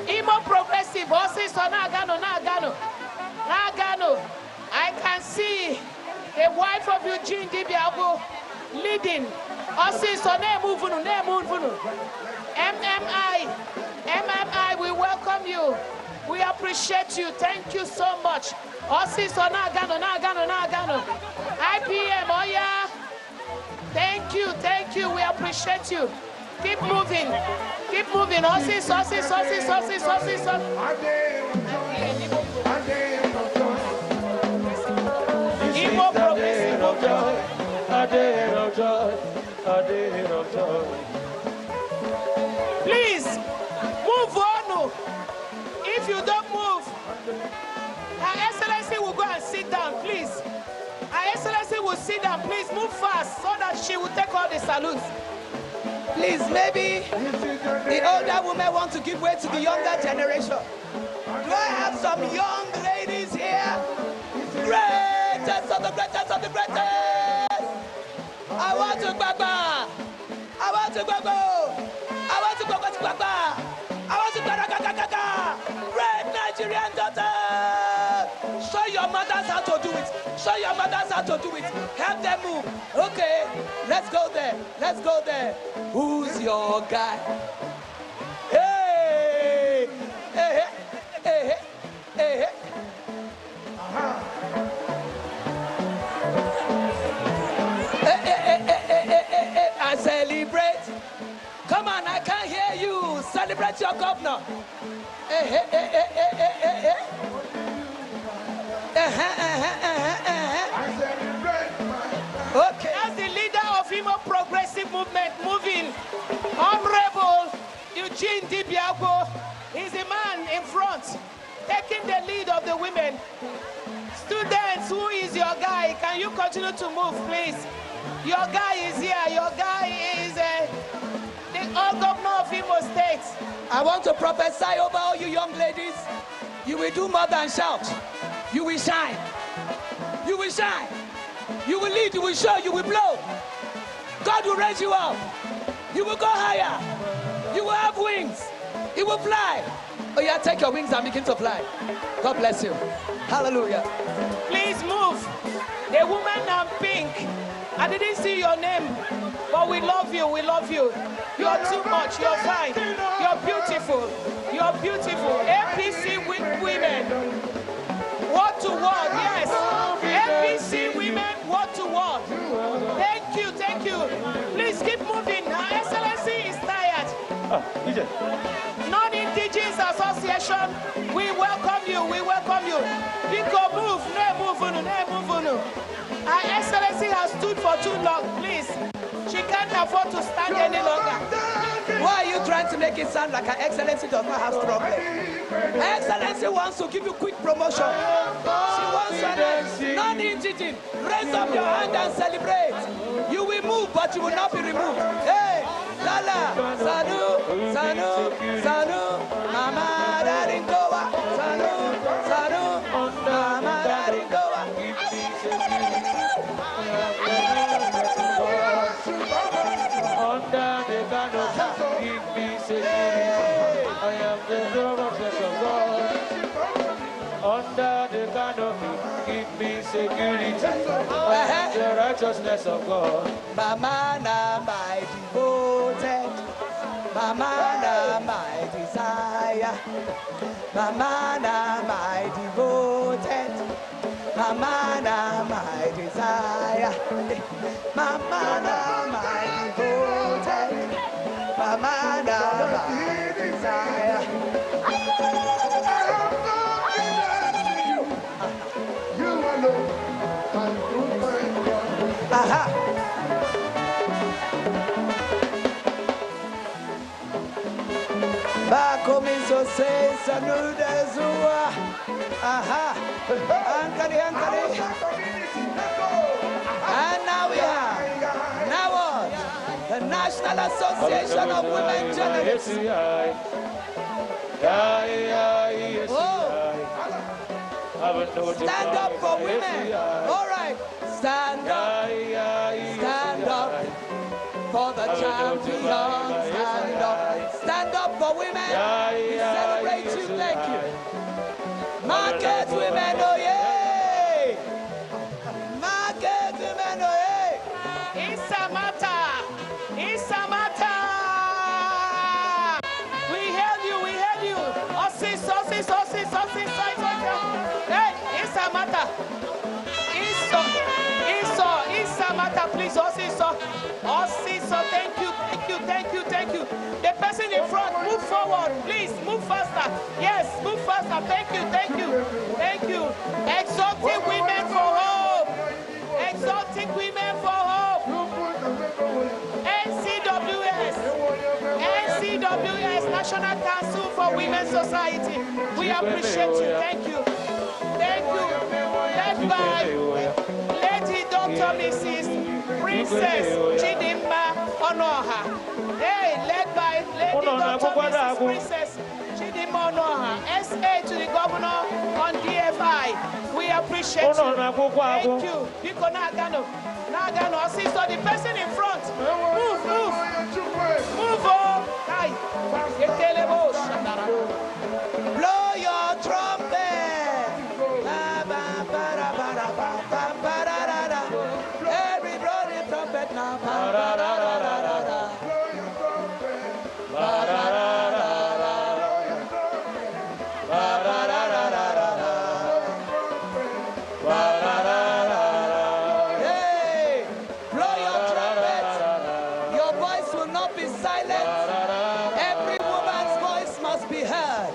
Imo progressive. Osi so Nagano. I can see the wife of Eugene Dibiago leading. Osi so ne muvunu. MMI, we welcome you. We appreciate you. Thank you so much. Osi so Nagano. IPM, oh yeah. Thank you. We appreciate you. Keep moving. Osi. Igbo progressive. Please, move on. If you don't move, Her Excellency will go and sit down, please. Her Excellency will sit down. Please move fast so that she will take all the salutes. Please, maybe the older women want to give way to the younger generation. Do I have some young ladies here? Greatest of the greatest of the greatest! I want to Baba! I want to Great Nigerian daughter! Show your mothers how to do it. Help them move. Okay, let's go there. Who's your guy? Hey! I celebrate. Come on, I can't hear you. Celebrate your governor. Okay. As the leader of Imo Progressive Movement moving, Honorable Eugene Dibiago is the man in front, taking the lead of the women. Students, who is your guy? Can you continue to move, please? Your guy is here. Your guy is the old governor of Imo State. I want to prophesy over all you young ladies. You will do more than shout. You will shine. You will shine. You will lead. You will show. You will blow. God will raise you up. You will go higher. You will have wings. You will fly. Oh yeah, take your wings and begin to fly. God bless you. Hallelujah. Please move. The woman in pink. I didn't see your name, but we love you. You're too much. You're fine. You're beautiful. APC women. Word to word. Yes. APC women. Word to word. Thank you. Please keep moving. Her Excellency is tired. Non-Indigenous Association, we welcome you. Because move. Her Excellency has stood for too long. Please, she can't afford to stand any longer. Why are you trying to make it sound like Her Excellency does not have strong legs? Her Excellency wants to give you quick promotion. She wants to non-Indigenous. Raise up your hand and celebrate. You will move, but you will not be removed. Hey, Lala, Sanu, Mama Daringoa, Sanu, Mama Daringoa. Under the canopy, give me security. I am the process of God. Under the canopy, give me security. I am the righteousness of God. Mama na my devoted, Mama na my desire, Mama na my devoted, Mama na my desire, Mama na my devoted, Mama na my desire. You alone can prove my God. Aha. Bakomiso says Sanudazua. Aha. Ankari. And now we have the National Association of Women Journalists. Stand up for women. All right. Stand up for the champions. Stand up. Stand up for women. We celebrate you. Thank you. Market women, oh yeah. Market women, oh yeah. It's a matter. It's a matter. We heard you. We heard you. Ossis. Hey, it's a matter. It's a matter, please. Ossis. Thank you. The person in front, move forward, please. Move faster. Yes, move faster. Thank you. Exalting women for hope. Exalting women for hope. NCWS, National Council for Women's Society. We appreciate you. Thank you. Led by Lady Dr. Mrs. Princess Chidimma Onoha. Hey, led by Lady Dr. Mrs. Princess Chidimma Onoha, SA to the Governor on DFI. We appreciate you. Thank you. Biko Nagano, sister, the person in front. Move on. Blow your trumpet. Everybody trumpet now. Hey, blow your trumpet. Your voice will not be silent. Every woman's voice must be heard.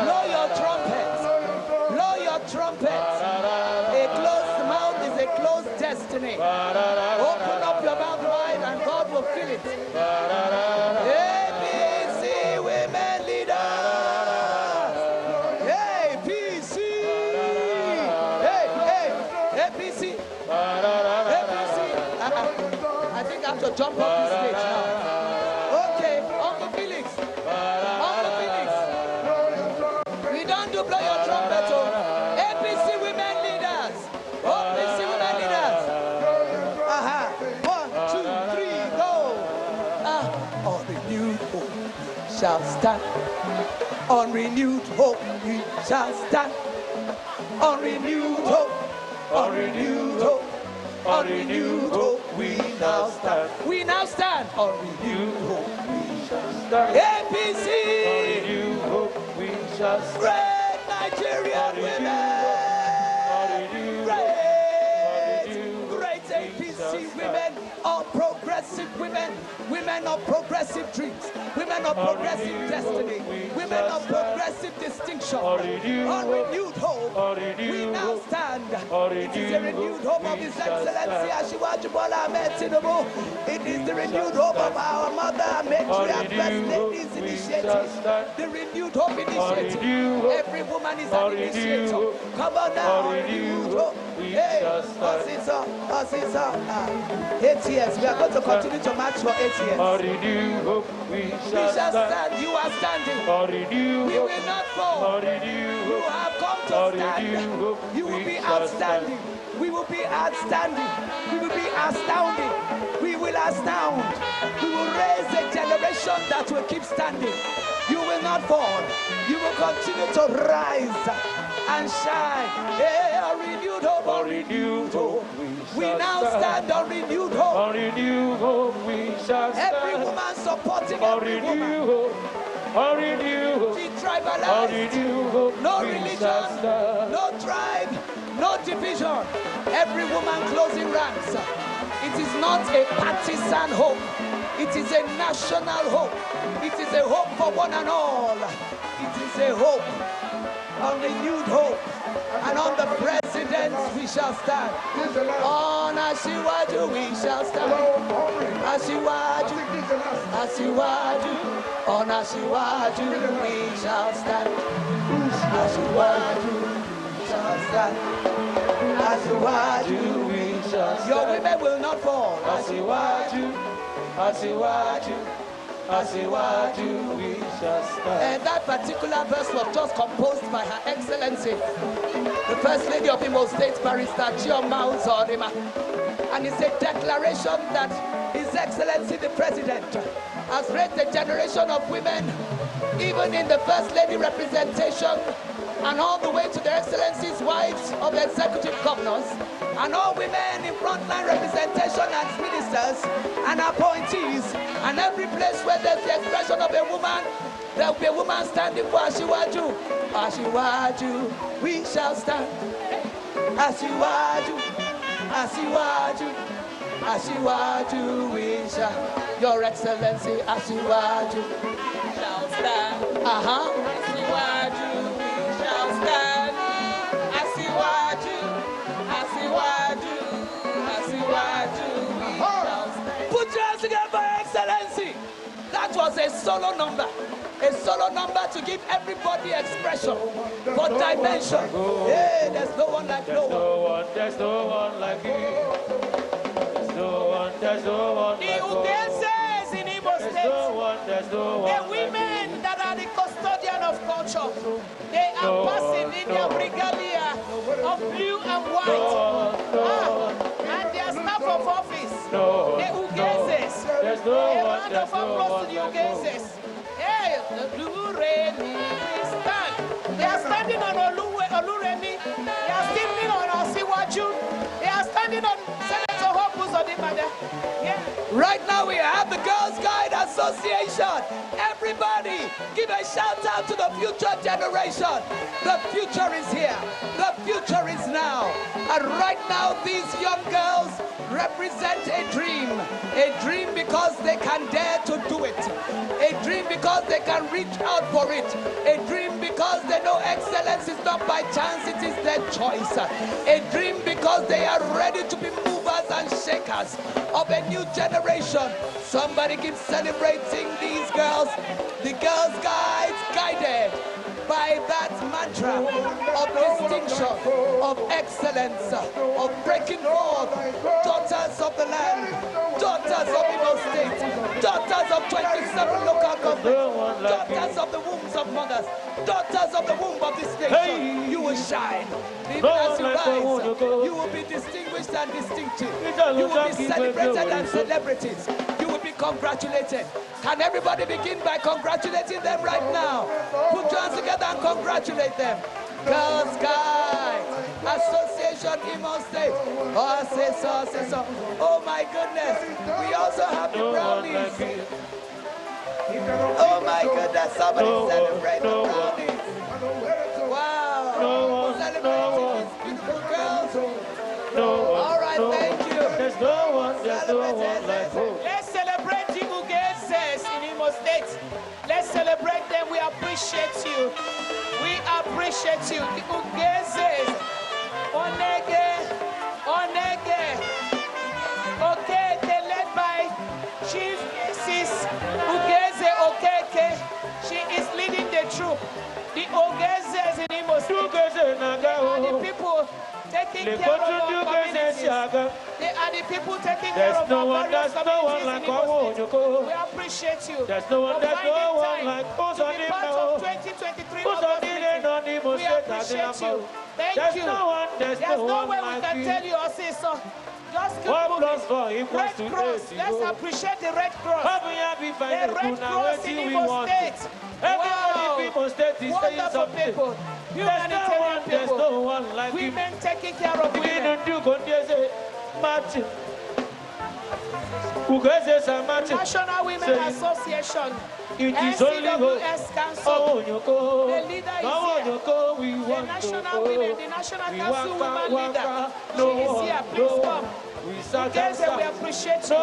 Blow your trumpet. Blow your trumpet. A closed mouth is a closed destiny. Open up your mouth wide and God will fill it. APC women leaders. Hey, PC. Hey, APC. APC. I think I have to jump off the stage now. Okay, Uncle Felix. We don't do blow your trumpet. APC women leaders. APC women leaders. 1, 2, 3, go. On renewed hope we shall stand. On renewed hope we shall stand. On renewed hope. On renewed hope. On renewed hope we now stand. We now stand. On renewed hope we shall stand. APC. On renewed hope we shall stand. Great Nigerian women. Great APC women, all progressive women, women of progressive dreams, women of progressive destiny, women of progressive distinction. On renewed hope, we now stand. It is the renewed hope of His Excellency Asiwaju Bola Ahmed Tinubu. It is the renewed hope of our mother, Matriarch First Ladies Initiative. The renewed hope initiative. Every woman is an initiator. Come on now, renewed hope. Hey, Osisa. 8 years. We are going to continue to march for 8 years. We shall stand. You are standing. We will not fall. You have come to stand. You will be outstanding. We will be outstanding. We will be astounding. We will astound. We will raise a generation that will keep standing. You will not fall. You will continue to rise and shine. Hey, a renewed hope. On renewed hope we now stand on renewed hope. On renewed hope we shall stand. Every woman supporting On every renewed woman. hope. On renewed hope. Detribalized. On renewed hope No we religion, shall stand. no tribe, no division. Every woman closing ranks. It is not a partisan hope. It is a national hope. It is a hope for one and all. It is a hope, on renewed hope. And on the president we shall stand. On Asiwaju we shall stand. Asiwaju. On Asiwaju we shall stand. Asiwaju we shall stand. Asiwaju we shall stand. Your women will not fall. Asiwaju we shall stand. And that particular verse was just composed by Her Excellency, the First Lady of Imo State, Barrister Chioma Uzodimma. And it's a declaration that His Excellency the President has raised a generation of women, even in the First Lady representation, and all the way to their Excellencies, wives of the executive governors, and all women in frontline representation as ministers and appointees, and every place where there's the expression of a woman, there will be a woman standing for Asiwaju. Asiwaju, we shall stand. Asiwaju, Asiwaju, Asiwaju, we shall. Your Excellency, Asiwaju, Shall stand. Asiwaju, we shall stand. Asiwaju, Asiwaju, Asiwaju, we shall stand. Put your hands together, Excellency. That was a solo number. A solo number to give everybody expression for dimension. Hey, there's no one like no one. There's no one like you. There's no one The like you. Ugeses in Imo There's State, no one the like women that are the custodian of culture, they are passing in their regalia of blue and white. And their staff of office, the Ugeses. There's no A one, round there's of no applause one to the like you. Ugeses. Hey, the blue Remi, stand. They are standing on Oluremi. They are standing on Asiwaju. They are standing on Senator Hopus Odimada. Yeah. Right now we have the Girls Guide Association. Everybody, give a shout out to the future generation. The future is here. The future is now. And right now these young girls represent a dream. A dream because they can dare to do it. A dream because they can reach out for it. A dream because they know excellence is not by chance, it is their choice. A dream because they are ready to be movers and shakers of a new generation. Somebody keep celebrating these girls. The Girls Guides guided by that mantra of distinction, of excellence, of breaking forth. Daughters of the land, daughters of Imo State, daughters of 27 local governments, daughters of the wombs of mothers, daughters of the womb of this nation. You will shine. Even as you rise, you will be distinguished and distinctive. You will be celebrated and celebrities. You will be congratulated. Can everybody begin by congratulating them right now? Put your hands together and congratulate them. Girls Guide Association Imo State. Oh, say so, say so. Oh my goodness. We also have the brownies. Oh my goodness. Somebody celebrate the brownies. Wow. Celebrating these beautiful girls. All right, thank you. There's no one like you. Let's celebrate the Ugeses in Imo State. Let's celebrate them. We appreciate you. We appreciate you. The Ugeses. Onege. Onege. Okay, they're led by Chief Mrs. Ugeze Okeke. She is leading the troop. The Ugeses in Imo State. They are the people taking care of our communities. They are the people taking care of our various communities in Imo State. We appreciate you. There's no one, there's no one like us to on be the part of mountain. 2023 Who's on August the meeting. land on the We mountain? appreciate you. Thank There's you. no one, there's There's no no one way we like can you. tell you or say so. Just keep 1 moving. plus 4 equals Red to Cross. 8. Let's appreciate the Red Cross. Happy, happy, The fine. Red Now Cross in we Imo want. State. Everybody Wow. in Imo State is saying Wonderful something. people. There's Humanitarian no people. one like you. Women taking care of We women. don't do good, yes, Martin. Who goes this Martin? National Women Say- Association. It is only hope. NCWS Council. Oh, you go. The leader is Oh, here. you go. We The want to national go. women, the National We Council want woman to leader. no She is one, here. no Please one. come. We sat Ugeze, we outside. appreciate you.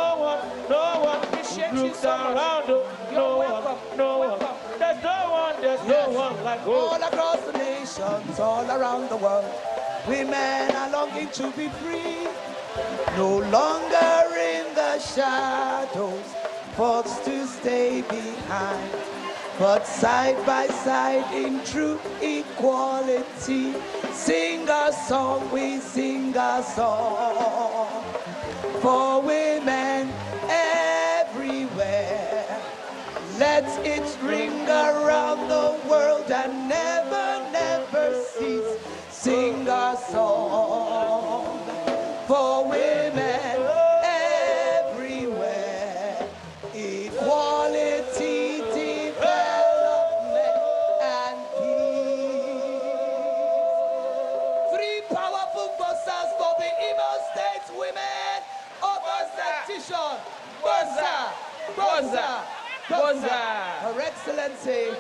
No one Appreciate you looks so much. around. You're No welcome. one, no one. Welcome. There's no one like All home. across the nations, all around the world, women are longing to be free. No longer in the shadows, forced to stay behind, but side by side in true equality. Sing a song, we sing a song for women everywhere. Let it ring around the world and never, never cease. Sing a song for women Goza, Goza. Her Excellency,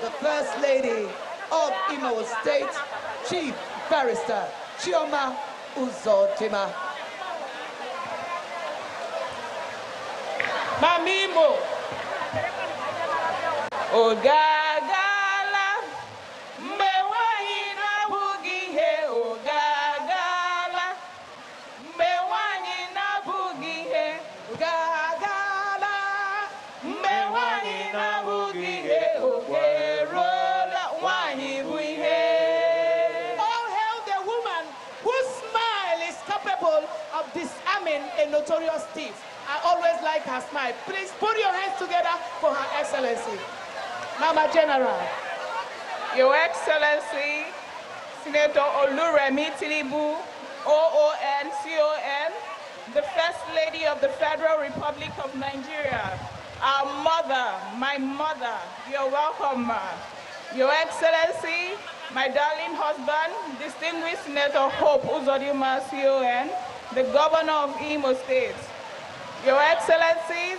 the First Lady of Imo State, Chief Barrister Chioma Uzodimma. Mamimo. Ogagala. Mmewanyi na bugihe. Ogagala. Mmewanyi na bugihe. Ogagala. Mmewanyi na bugihe. Ogerola wanyi buihe. All hail the woman whose smile is capable of disarming a notorious thief. I always like her smile. Please put your hands together for Her Excellency. Mama General. Your Excellency, Senator Oluremi Tinubu, OON, CON, the First Lady of the Federal Republic of Nigeria, our mother, my mother, you're welcome, ma. Your Excellency, my darling husband, distinguished Senator Hope Uzodimma, CON, the Governor of Imo State. Your Excellencies,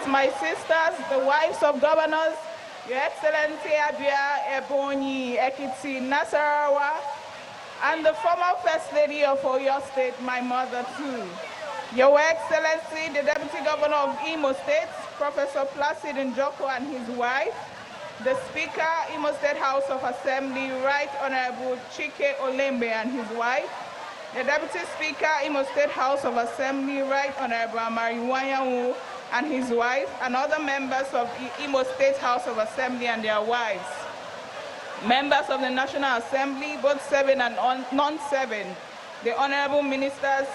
my sisters, the wives of governors, Your Excellency Abia, Ebonyi, Ekiti, Nasarawa, and the former First Lady of Oyo State, my mother too. Your Excellency, the Deputy Governor of Imo State, Professor Placid Njoko and his wife, the Speaker, Imo State House of Assembly, Right Honorable Chike Olembe and his wife, the Deputy Speaker, Imo State House of Assembly, Right Honorable Amari Wanyanwu and his wife, and other members of the Imo State House of Assembly and their wives, members of the National Assembly, both serving and non-serving, the Honorable Ministers,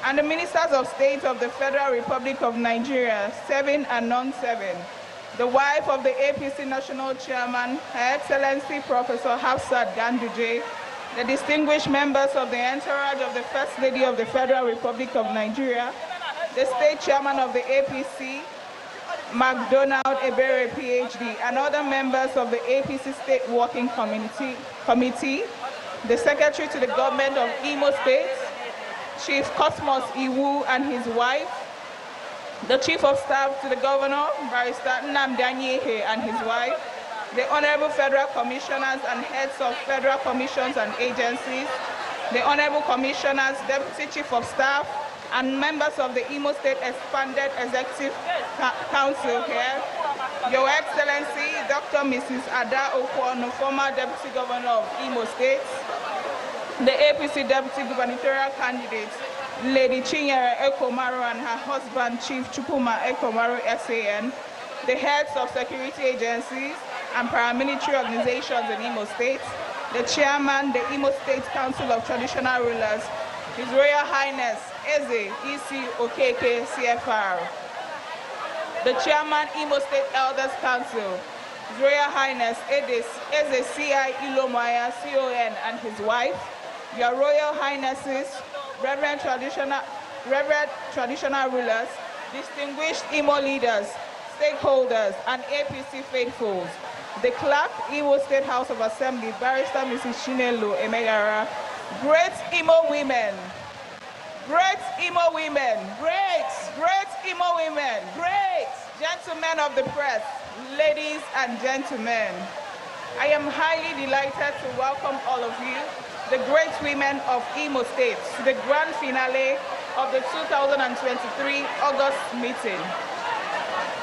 and the Ministers of State of the Federal Republic of Nigeria, serving and non-serving, the wife of the APC National Chairman, Her Excellency Professor Hafsat Ganduje, the distinguished members of the entourage of the First Lady of the Federal Republic of Nigeria, the State Chairman of the APC, McDonald Ebere, PhD, and other members of the APC State Working Committee, the Secretary to the Government of Imo State, Chief Cosmos Iwu and his wife, the Chief of Staff to the Governor, Barrister Nnamdi Anyehe and his wife, the Honorable Federal Commissioners and heads of federal commissions and agencies, the Honorable Commissioners, Deputy Chief of Staff, and members of the Imo State Expanded Executive Council here, Your Excellency, Dr. Mrs. Ada Okwonu, former Deputy Governor of Imo State, the APC Deputy Gubernatorial Candidate, Lady Chinyere Ekomaru and her husband, Chief Chupuma Ekomaru, SAN, the heads of security agencies and paramilitary organizations in Imo State, the Chairman, the Imo State Council of Traditional Rulers, His Royal Highness Eze E.C. Okeke, CFR, the Chairman, Imo State Elders Council, His Royal Highness Eze C.I. Ilomaya, CON, and his wife, Your Royal Highnesses, Reverend Traditional Rulers, distinguished Imo leaders, stakeholders, and APC faithfuls, the Clerk, Imo State House of Assembly, Barrister Mrs. Chinelo Emegara, great Imo women, great Imo women, great Imo women, great gentlemen of the press, ladies and gentlemen. I am highly delighted to welcome all of you, the great women of Imo State, to the grand finale of the 2023 August meeting.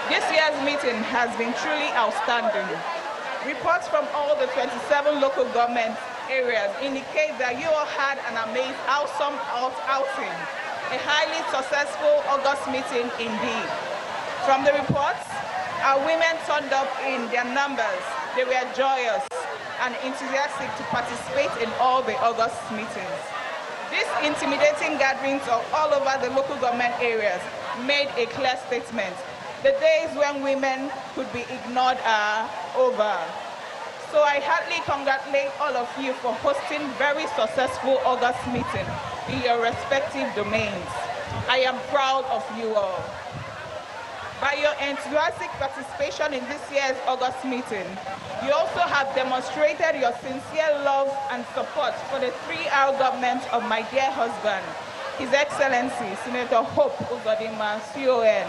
This year's meeting has been truly outstanding. Reports from all the 27 local government areas indicate that you all had an amazing, awesome outing, a highly successful August meeting indeed. From the reports, our women turned up in their numbers. They were joyous and enthusiastic to participate in all the August meetings. These intimidating gatherings of all over the local government areas made a clear statement. The days when women could be ignored are over. So I heartily congratulate all of you for hosting very successful August meeting in your respective domains. I am proud of you all. By your enthusiastic participation in this year's August meeting, you also have demonstrated your sincere love and support for the 3R government of my dear husband, His Excellency, Senator Hope Uzodinma, CON.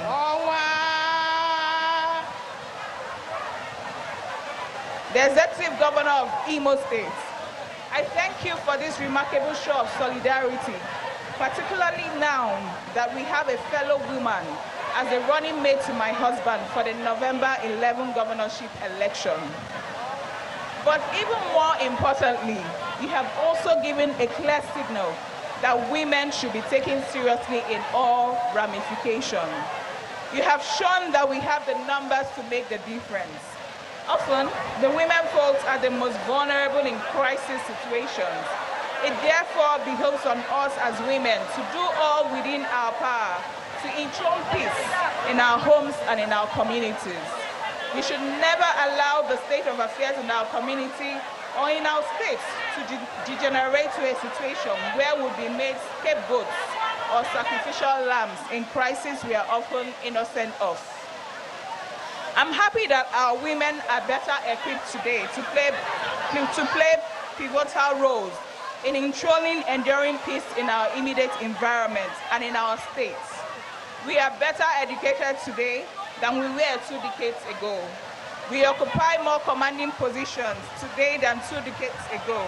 The Executive Governor of Imo State. I thank you for this remarkable show of solidarity, particularly now that we have a fellow woman as a running mate to my husband for the November 11 governorship election. But even more importantly, you have also given a clear signal that women should be taken seriously in all ramifications. You have shown that we have the numbers to make the difference. Often, the women folks are the most vulnerable in crisis situations. It therefore behoves on us as women to do all within our power to enthrone peace in our homes and in our communities. We should never allow the state of affairs in our community or in our states to degenerate to a situation where we'll be made scapegoats or sacrificial lambs in crises we are often innocent of. I'm happy that our women are better equipped today to play pivotal roles in enthroning enduring peace in our immediate environment and in our states. We are better educated today than we were 2 decades ago. We occupy more commanding positions today than 2 decades ago.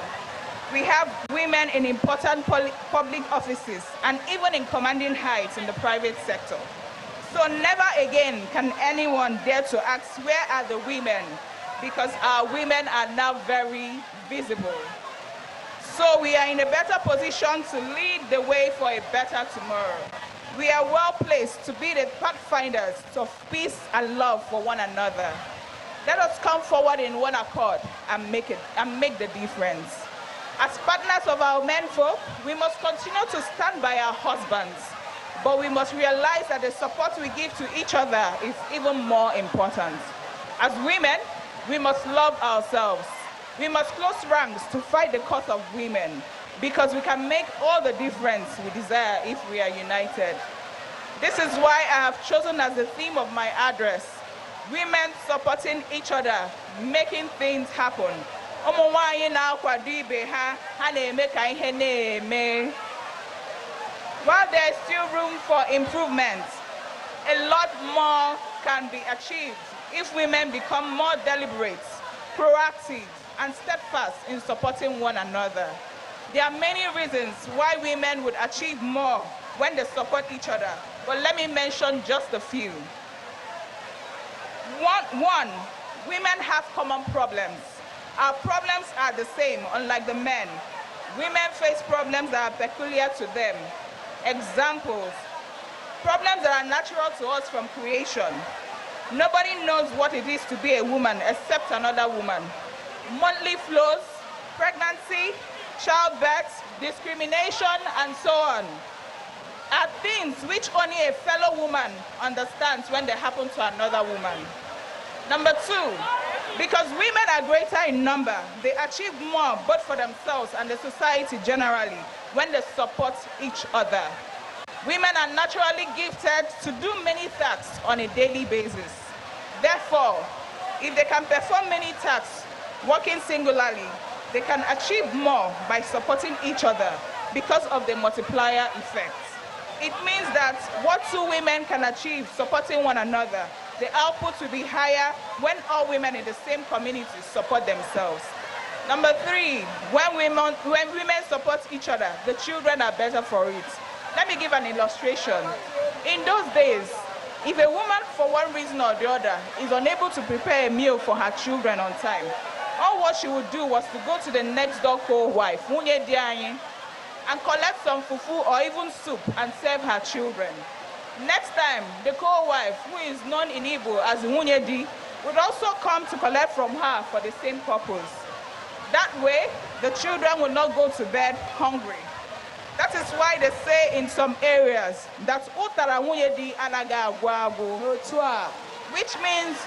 We have women in important public offices and even in commanding heights in the private sector. So never again can anyone dare to ask, where are the women? Because our women are now very visible. So we are in a better position to lead the way for a better tomorrow. We are well placed to be the pathfinders of peace and love for one another. Let us come forward in one accord and make the difference. As partners of our menfolk, we must continue to stand by our husbands. But we must realize that the support we give to each other is even more important. As women, we must love ourselves. We must close ranks to fight the cause of women, because we can make all the difference we desire if we are united. This is why I have chosen as the theme of my address, women supporting each other, making things happen. While there is still room for improvement, a lot more can be achieved if women become more deliberate, proactive, and steadfast in supporting one another. There are many reasons why women would achieve more when they support each other, but let me mention just a few. One, women have common problems. Our problems are the same, unlike the men. Women face problems that are peculiar to them. Examples, problems that are natural to us from creation. Nobody knows what it is to be a woman except another woman. Monthly flows, pregnancy, childbirth, discrimination, and so on are things which only a fellow woman understands when they happen to another woman. Number two, because women are greater in number, they achieve more both for themselves and the society generally when they support each other. Women are naturally gifted to do many tasks on a daily basis. Therefore, if they can perform many tasks working singularly, they can achieve more by supporting each other because of the multiplier effect. It means that what two women can achieve supporting one another, the output will be higher when all women in the same community support themselves. Number three, when women support each other, the children are better for it. Let me give an illustration. In those days, if a woman, for one reason or the other, is unable to prepare a meal for her children on time, all what she would do was to go to the next door co-wife, and collect some fufu or even soup and serve her children. Next time, the co-wife, who is known in Igbo as Wunyedi, would also come to collect from her for the same purpose. That way, the children will not go to bed hungry. That is why they say in some areas that Utara Wunyedi anaga agwago, which means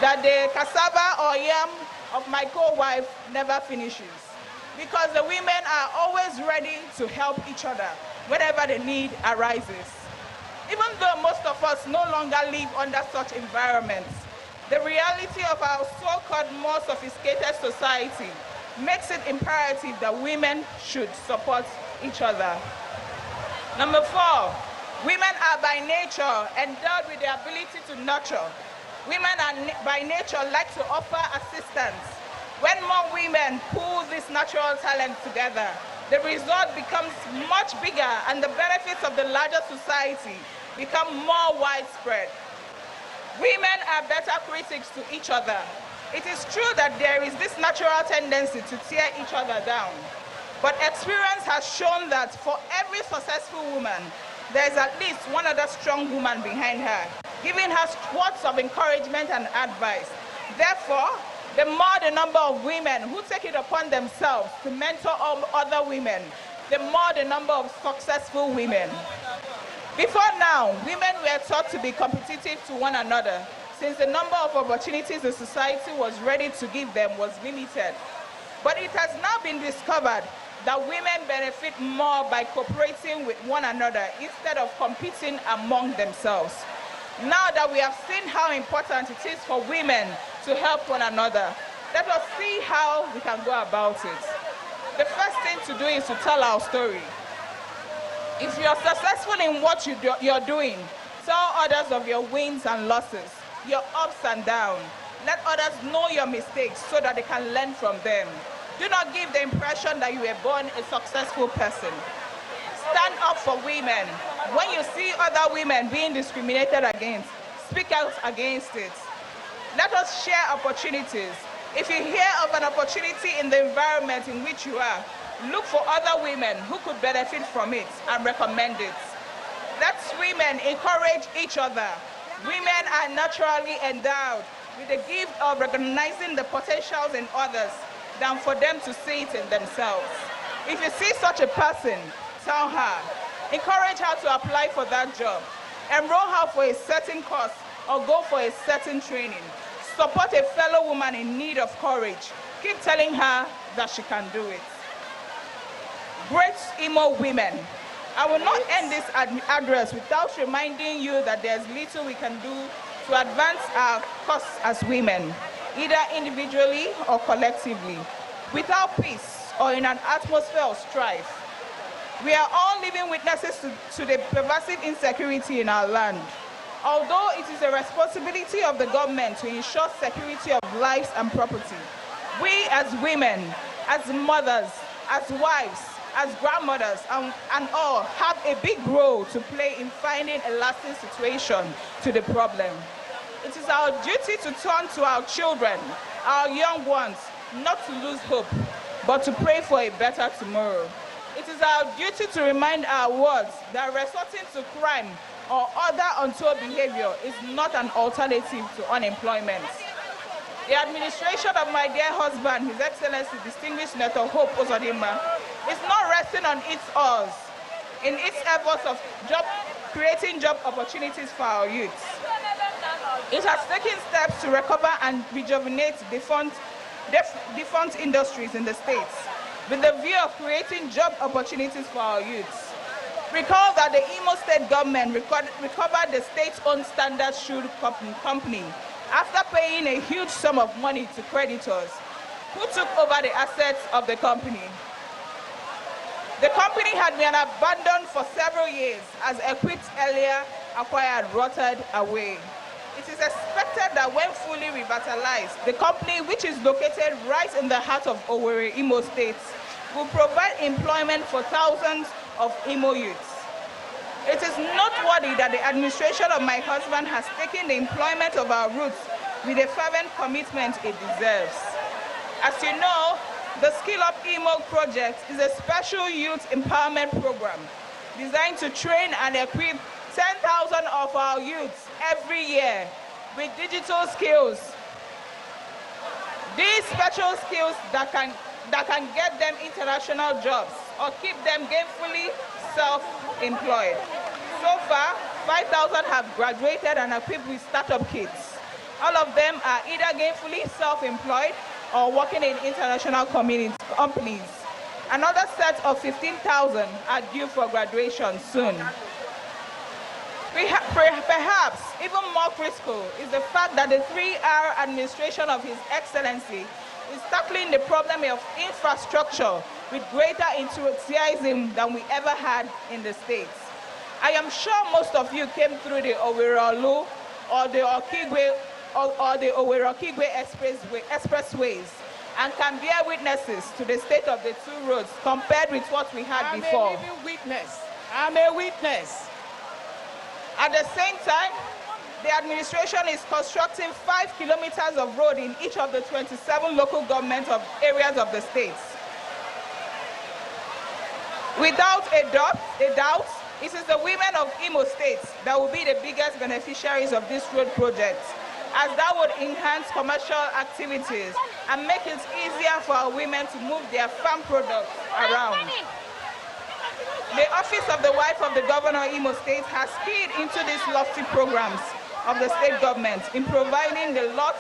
that the cassava or yam of my co-wife never finishes, because the women are always ready to help each other whenever the need arises. Even though most of us no longer live under such environments, the reality of our so-called more sophisticated society makes it imperative that women should support each other. Number 4, women are by nature endowed with the ability to nurture. Women are by nature like to offer assistance. When more women pool this natural talent together, the result becomes much bigger and the benefits of the larger society become more widespread. Women are better critics to each other. It is true that there is this natural tendency to tear each other down, but experience has shown that for every successful woman, there is at least one other strong woman behind her, giving her words of encouragement and advice. Therefore, the more the number of women who take it upon themselves to mentor other women, the more the number of successful women. Before now, women were taught to be competitive to one another, since the number of opportunities the society was ready to give them was limited. But it has now been discovered that women benefit more by cooperating with one another instead of competing among themselves. Now that we have seen how important it is for women to help one another, let us see how we can go about it. The first thing to do is to tell our story. If you are successful in what you're doing, tell others of your wins and losses, your ups and downs. Let others know your mistakes so that they can learn from them. Do not give the impression that you were born a successful person. Stand up for women. When you see other women being discriminated against, speak out against it. Let us share opportunities. If you hear of an opportunity in the environment in which you are, look for other women who could benefit from it and recommend it. Let women encourage each other. Women are naturally endowed with the gift of recognizing the potentials in others than for them to see it in themselves. If you see such a person, tell her. Encourage her to apply for that job. Enroll her for a certain course or go for a certain training. Support a fellow woman in need of courage. Keep telling her that she can do it. Great Imo women. I will not end this address without reminding you that there's little we can do to advance our cause as women, either individually or collectively, without peace or in an atmosphere of strife. We are all living witnesses to the pervasive insecurity in our land. Although it is a responsibility of the government to ensure security of lives and property, we as women, as mothers, as wives, as grandmothers, and all have a big role to play in finding a lasting solution to the problem. It is our duty to turn to our children, our young ones, not to lose hope, but to pray for a better tomorrow. It is our duty to remind our wards that resorting to crime or other untoward behavior is not an alternative to unemployment. The administration of my dear husband, His Excellency Distinguished Senator Hope Uzodimma, is not resting on its oars in its efforts of creating job opportunities for our youths. It has taken steps to recover and rejuvenate defunct industries in the states with the view of creating job opportunities for our youths. Recall that the Imo State government recovered the state-owned Standard Shoe Company after paying a huge sum of money to creditors who took over the assets of the company. The company had been abandoned for several years as equipment earlier acquired rotted away. It is expected that when fully revitalized, the company, which is located right in the heart of Owerri, Imo State, will provide employment for thousands of Imo youths. It is noteworthy that the administration of my husband has taken the employment of our youths with the fervent commitment it deserves. As you know, the Skill Up Imo project is a special youth empowerment program designed to train and equip 10,000 of our youths every year with digital skills. These special skills that can get them international jobs or keep them gainfully self-employed. So far, 5,000 have graduated and are equipped with startup kits. All of them are either gainfully self-employed or working in international companies. Another set of 15,000 are due for graduation soon. Perhaps even more critical is the fact that the 3R administration of His Excellency is tackling the problem of infrastructure with greater enthusiasm than we ever had in the States. I am sure most of you came through the Owerolu or the Okigwe or the Owerokigwe expressways and can bear witnesses to the state of the two roads compared with what we had before. I'm a living witness. I'm a witness. At the same time, the administration is constructing 5 kilometers of road in each of the 27 local government areas of the states. Without a doubt, it is the women of Imo State that will be the biggest beneficiaries of this road project, as that would enhance commercial activities and make it easier for our women to move their farm products around. The Office of the Wife of the Governor of Imo State has keyed into these lofty programs of the state government in providing the lot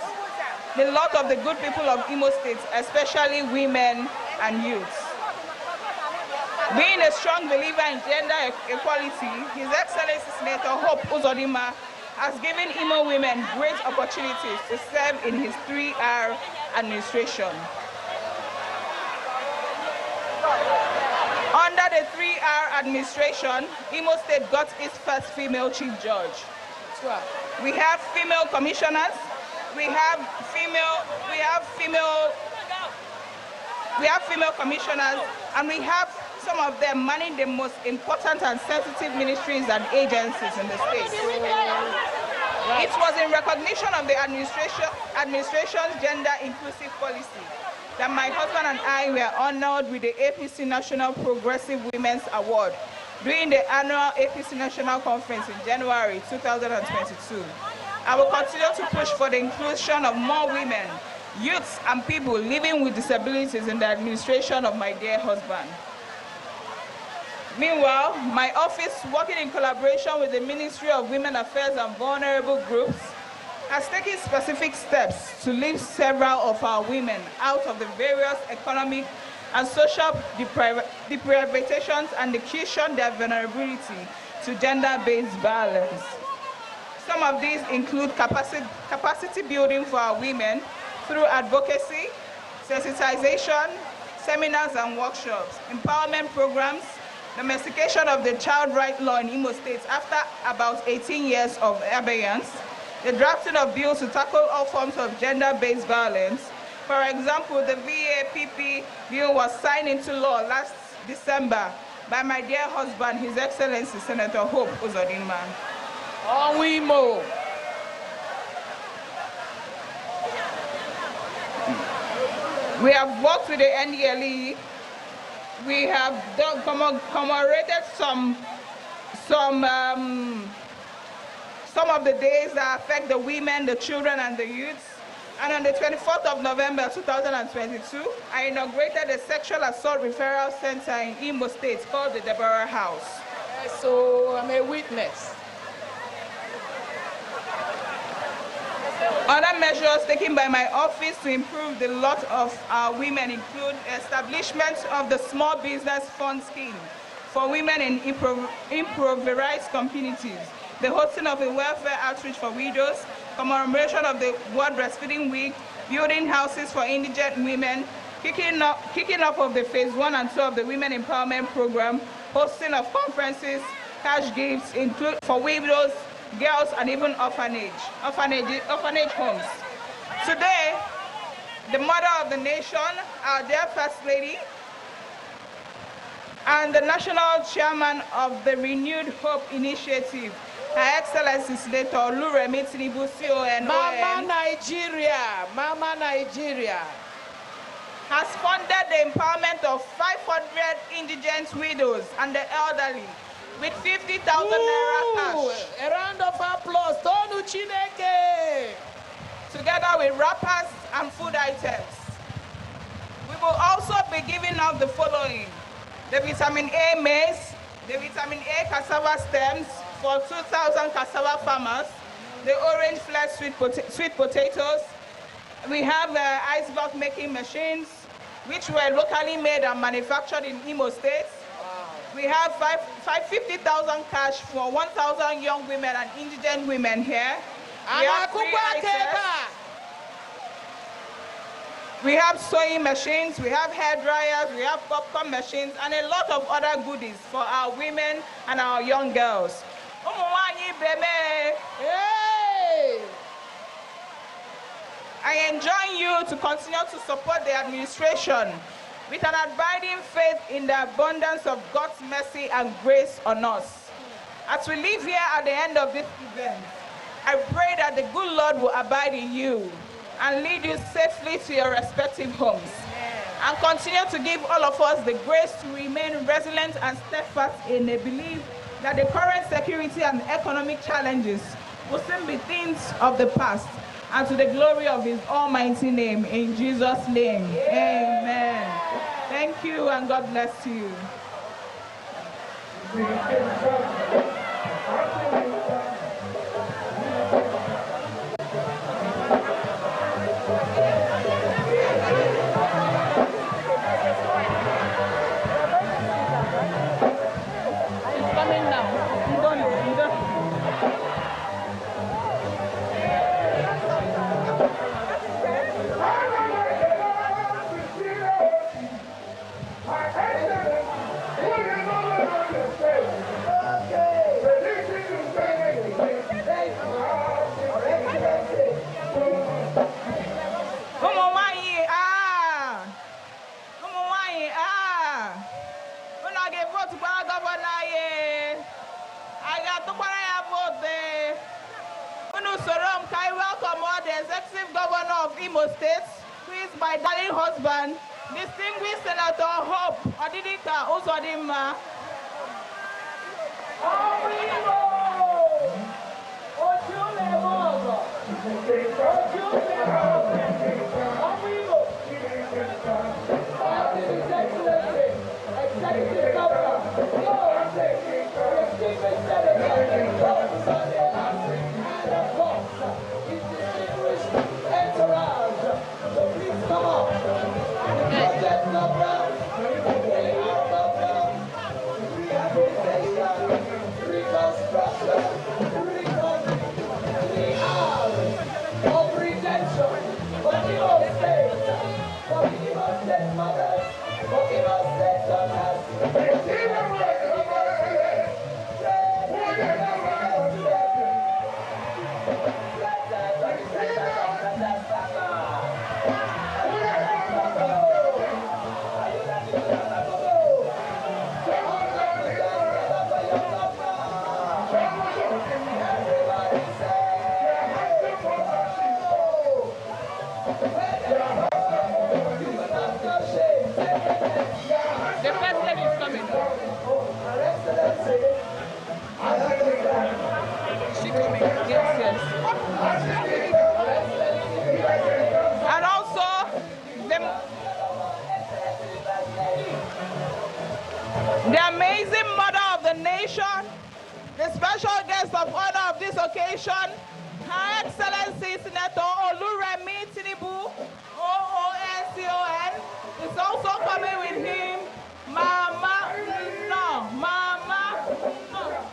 of the good people of Imo State, especially women and youths. Being a strong believer in gender equality, His Excellency Senator Hope Uzodinma has given Imo women great opportunities to serve in his 3R administration. Under the 3R administration, Imo State got its first female chief judge. We have female commissioners, we have female commissioners, and we have some of them manning the most important and sensitive ministries and agencies in the state. It was in recognition of the administration's gender inclusive policy that my husband and I were honored with the APC National Progressive Women's Award during the annual APC National Conference in January 2022. I will continue to push for the inclusion of more women, youths, and people living with disabilities in the administration of my dear husband. Meanwhile, my office, working in collaboration with the Ministry of Women Affairs and Vulnerable Groups, has taken specific steps to lift several of our women out of the various economic and social deprivations and cushion their vulnerability to gender-based violence. Some of these include capacity building for our women through advocacy, sensitization, seminars and workshops, empowerment programs, domestication of the child right law in Imo State after about 18 years of abeyance, the drafting of bills to tackle all forms of gender-based violence. For example, the VAPP bill was signed into law last December by my dear husband, His Excellency Senator Hope Uzodinma. Onwimo. We have worked with the NDLE. We have commemorated some of the days that affect the women, the children, and the youths. And on the 24th of November 2022, I inaugurated a sexual assault referral center in Imo State called the Deborah House. So I'm a witness. Other measures taken by my office to improve the lot of our women include establishment of the Small Business Fund Scheme for women in impoverished communities, the hosting of a welfare outreach for widows, commemoration of the World Breastfeeding Week, building houses for indigent women, kicking off of the phase 1 and 2 of the Women Empowerment Program, hosting of conferences, cash gifts include for widows, girls, and even orphanage homes. Today, the mother of the nation, our dear First Lady, and the national chairman of the Renewed Hope Initiative, Her Excellency Senator Oluremi Tinubu, CON, Mama Nigeria, has funded the empowerment of 500 indigent widows and the elderly with 50,000 naira cash. A round of applause. Tonu Chineke. Together with wrappers and food items. We will also be giving out the following: the vitamin A maize, the vitamin A cassava stems for 2,000 cassava farmers, the orange flesh sweet potatoes. We have ice block making machines, which were locally made and manufactured in Imo State. We have 50,000 cash for 1,000 young women and indigent women here. We have We have sewing machines, we have hair dryers, we have popcorn machines, and a lot of other goodies for our women and our young girls. Hey! I enjoin you to continue to support the administration with an abiding faith in the abundance of God's mercy and grace on us. As we leave here at the end of this event, I pray that the good Lord will abide in you and lead you safely to your respective homes. And continue to give all of us the grace to remain resilient and steadfast in a belief that the current security and economic challenges will soon be things of the past, and to the glory of his almighty name. In Jesus' name, amen. Thank you, and God bless you. Executive Governor of Imo State, who is my darling husband, distinguished Senator Hope Odidika Uzodimma. Executive Governor, And also, the amazing mother of the nation, the special guest of honor of this occasion, Her Excellency Senator Oluremi Tinubu, OONCON, is also coming with him. Mama, no, Mama, no.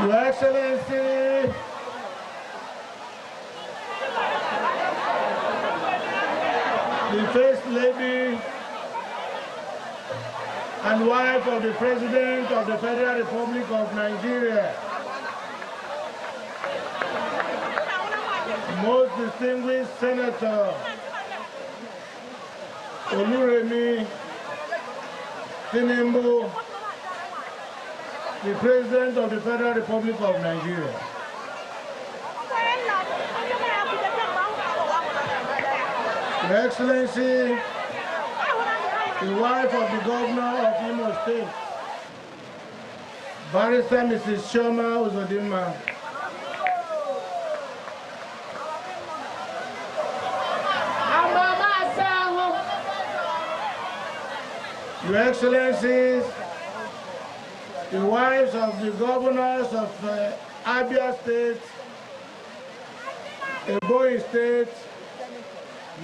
Your Excellency, the First Lady and wife of the President of the Federal Republic of Nigeria, most distinguished Senator Oluremi Tinubu, the President of the Federal Republic of Nigeria. Your Excellency, the wife of the Governor of Imo State, Barrister Mrs. Shoma Uzodinma. Your Excellencies, the wives of the governors of Abia State, Ebonyi State,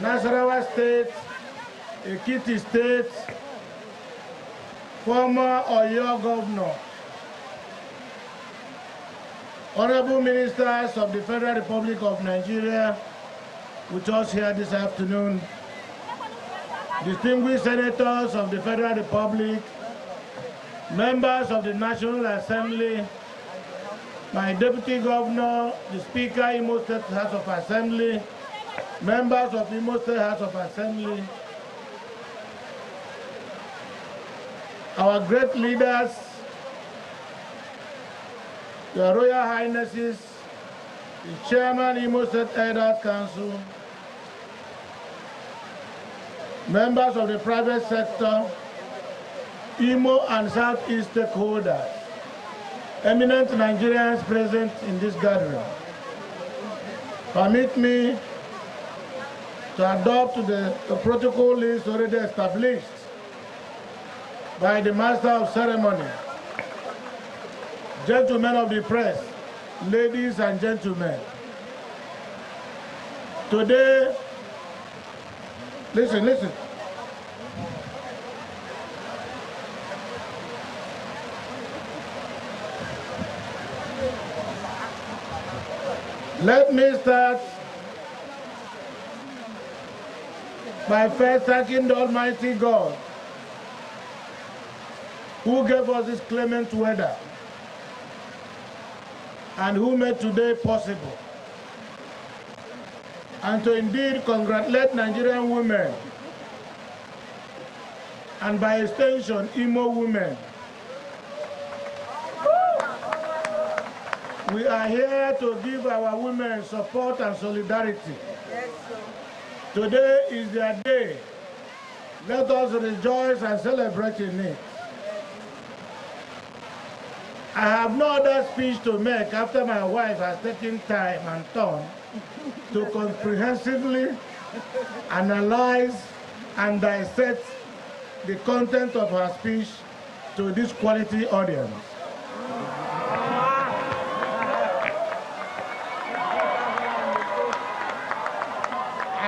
Nasarawa State, Ekiti State, former Oyo Governor, Honorable Ministers of the Federal Republic of Nigeria with us here this afternoon, distinguished Senators of the Federal Republic, members of the National Assembly, my Deputy Governor, the Speaker, Imo State House of Assembly, members of Imo State House of Assembly, our great leaders, Your Royal Highnesses, the Chairman, Imo State Elders Council, members of the private sector, Imo and Southeast stakeholders, eminent Nigerians present in this gathering. Permit me to adopt the protocol list already established by the Master of Ceremony. Gentlemen of the press, ladies and gentlemen, today, listen. Let me start by first thanking the Almighty God who gave us this clement weather and who made today possible. And to indeed congratulate Nigerian women and by extension Imo women. We are here to give our women support and solidarity. Yes, sir. Today is their day. Let us rejoice and celebrate in it. I have no other speech to make after my wife has taken time and turn to comprehensively analyze and dissect the content of her speech to this quality audience.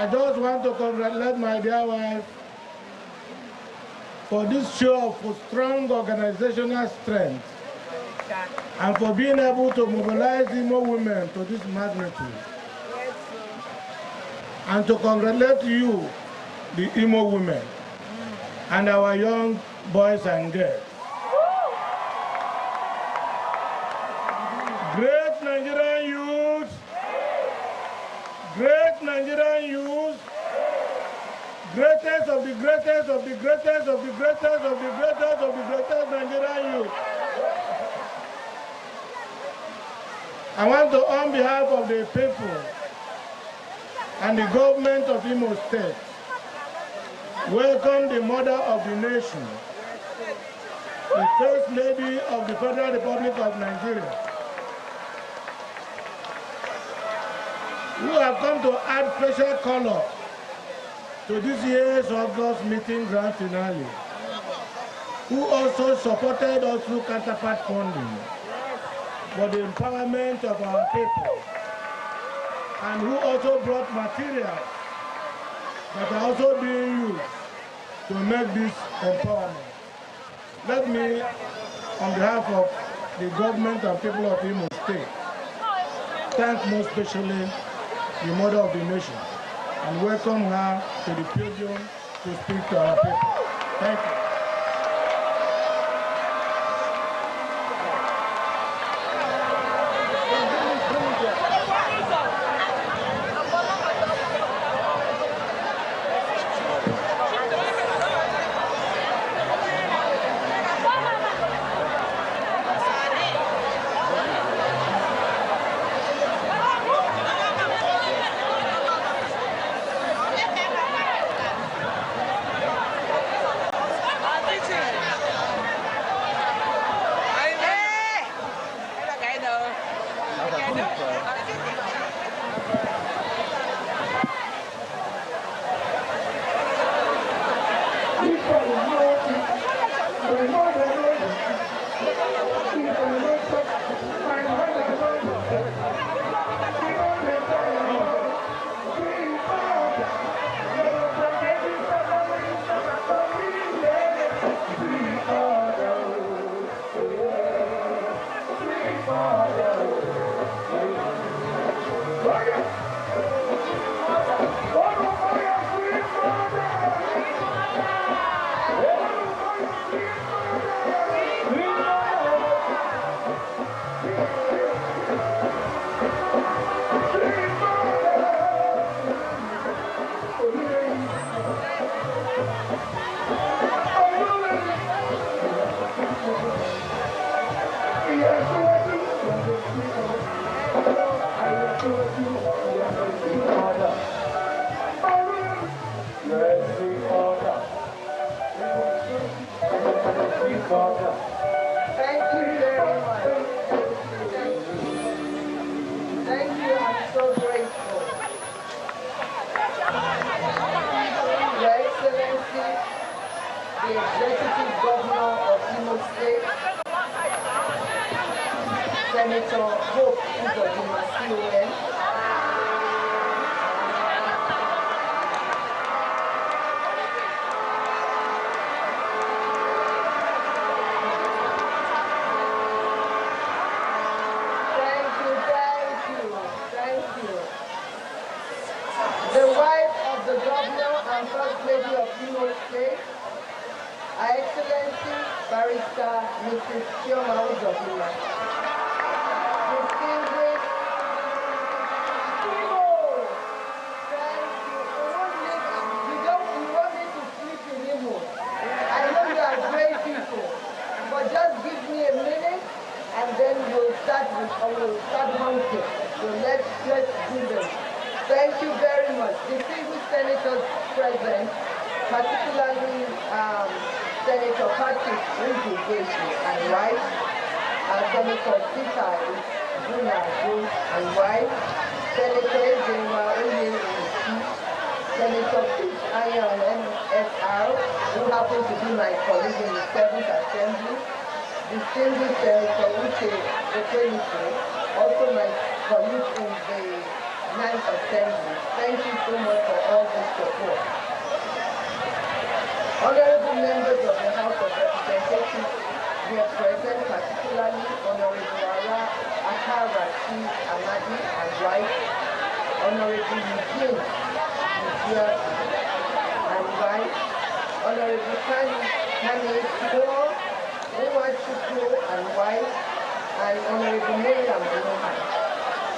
I just want to congratulate my dear wife for this show of strong organizational strength and for being able to mobilize Imo women to this magnitude. And to congratulate you, the Imo women, and our young boys and girls. Great Nigerian youth, greatest of the greatest of the greatest of the greatest of the greatest of the greatest Nigerian youth. I want to, on behalf of the people and the government of Imo State, welcome the mother of the nation, the First Lady of the Federal Republic of Nigeria, who have come to add special color to this year's August meeting grand finale, who also supported us through counterpart funding for the empowerment of our people, and who also brought materials that are also being used to make this empowerment. Let me, on behalf of the government and people of Imo State, thank most especially the mother of the nation and welcome her to the podium to speak to our people. Thank you.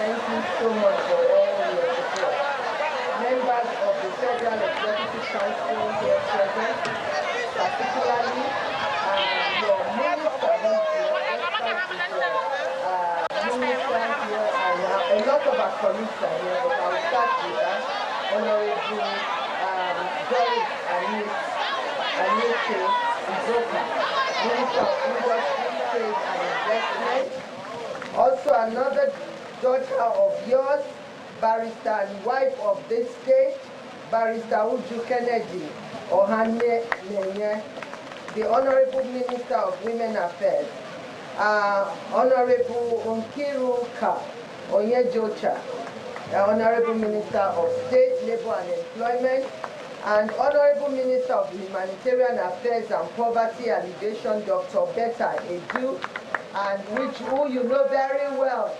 Thank you so much for all your support. Members members of the Federal Executive Council here present, particularly your minister who's here, minister here, and a lot of our colleagues are here, but I'll start with that. Honorable Doris Anike Izoka, Minister of Industry, Trade and Investment. Also another daughter of yours, barrister and wife of this state, Barrister Uju Kennedy Ohane Nenye, the Honorable Minister of Women Affairs, Honorable Nkiru Ka Onyejocha, Honorable Minister of State, Labor and Employment, and Honorable Minister of Humanitarian Affairs and Poverty Alleviation, Dr. Betta Edu, and who you know very well.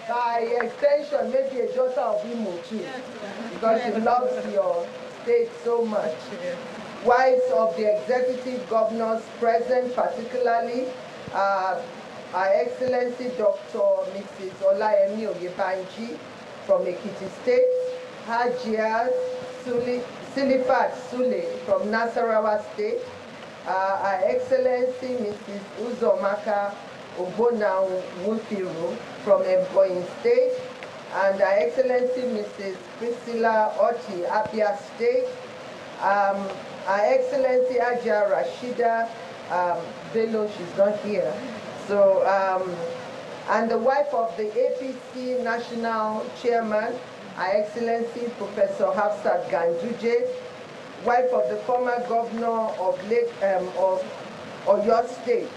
By extension, maybe a daughter of Imo too, because she loves your state so much. Wives of the executive governors present, particularly Her Excellency Dr. Mrs. Olayemi Oyebanji from Ekiti State, Hajia Silifat Sule from Nasarawa State, Her Excellency Mrs. Uzomaka Obona Mufiru from Ebonyi State, and Her Excellency Mrs. Priscilla Oti, Abia State, Her Excellency Ajia Rashida Bello, she's not here. So, and the wife of the APC National Chairman, Her Excellency Professor Hafsat Ganduje, wife of the former governor of Oyo State,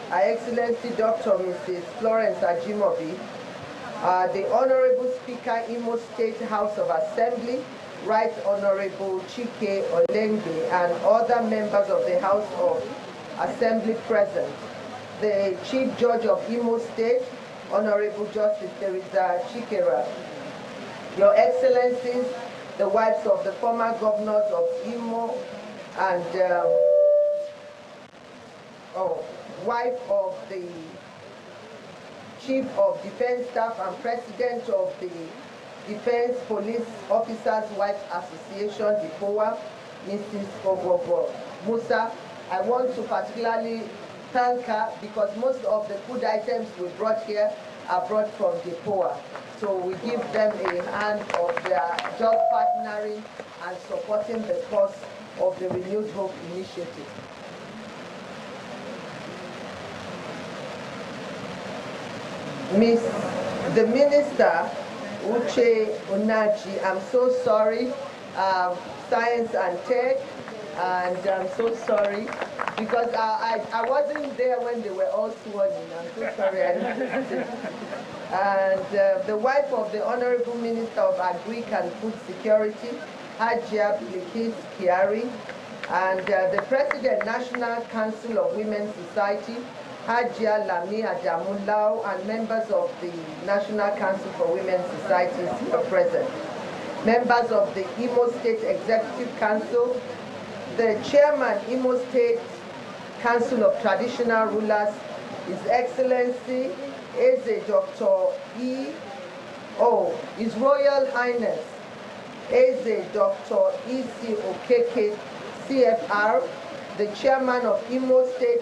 Her Excellency Dr. Mrs. Florence Ajimobi, the Honorable Speaker, Imo State House of Assembly, Right Honorable Chike Olenge, and other members of the House of Assembly present, the Chief Judge of Imo State, Honorable Justice Teresa Chikera, Your Excellencies, the wives of the former governors of Imo, and wife of the Chief of Defense Staff and President of the Defense Police Officers Wives Association, DIPOA, Mrs. Ogogo Musa. I want to particularly thank her because most of the food items we brought here are brought from DIPOA. So we give them a hand of their just partnering and supporting the cause of the Renewed Hope Initiative. The Minister, Uche Onachi, I'm so sorry, Science and Tech, and I'm so sorry because I wasn't there when they were all sworn in. I'm so sorry. And the wife of the Honorable Minister of Agric and Food Security, Hajia Bilikis Kiari, and the President, National Council of Women's Society, Hajia Lami Adamulao, and members of the National Council for Women's Societies here present. Members of the Imo State Executive Council, the Chairman, Imo State Council of Traditional Rulers, His Excellency Eze Dr. His Royal Highness Eze Dr. E.C. Okeke, CFR, the Chairman of Imo State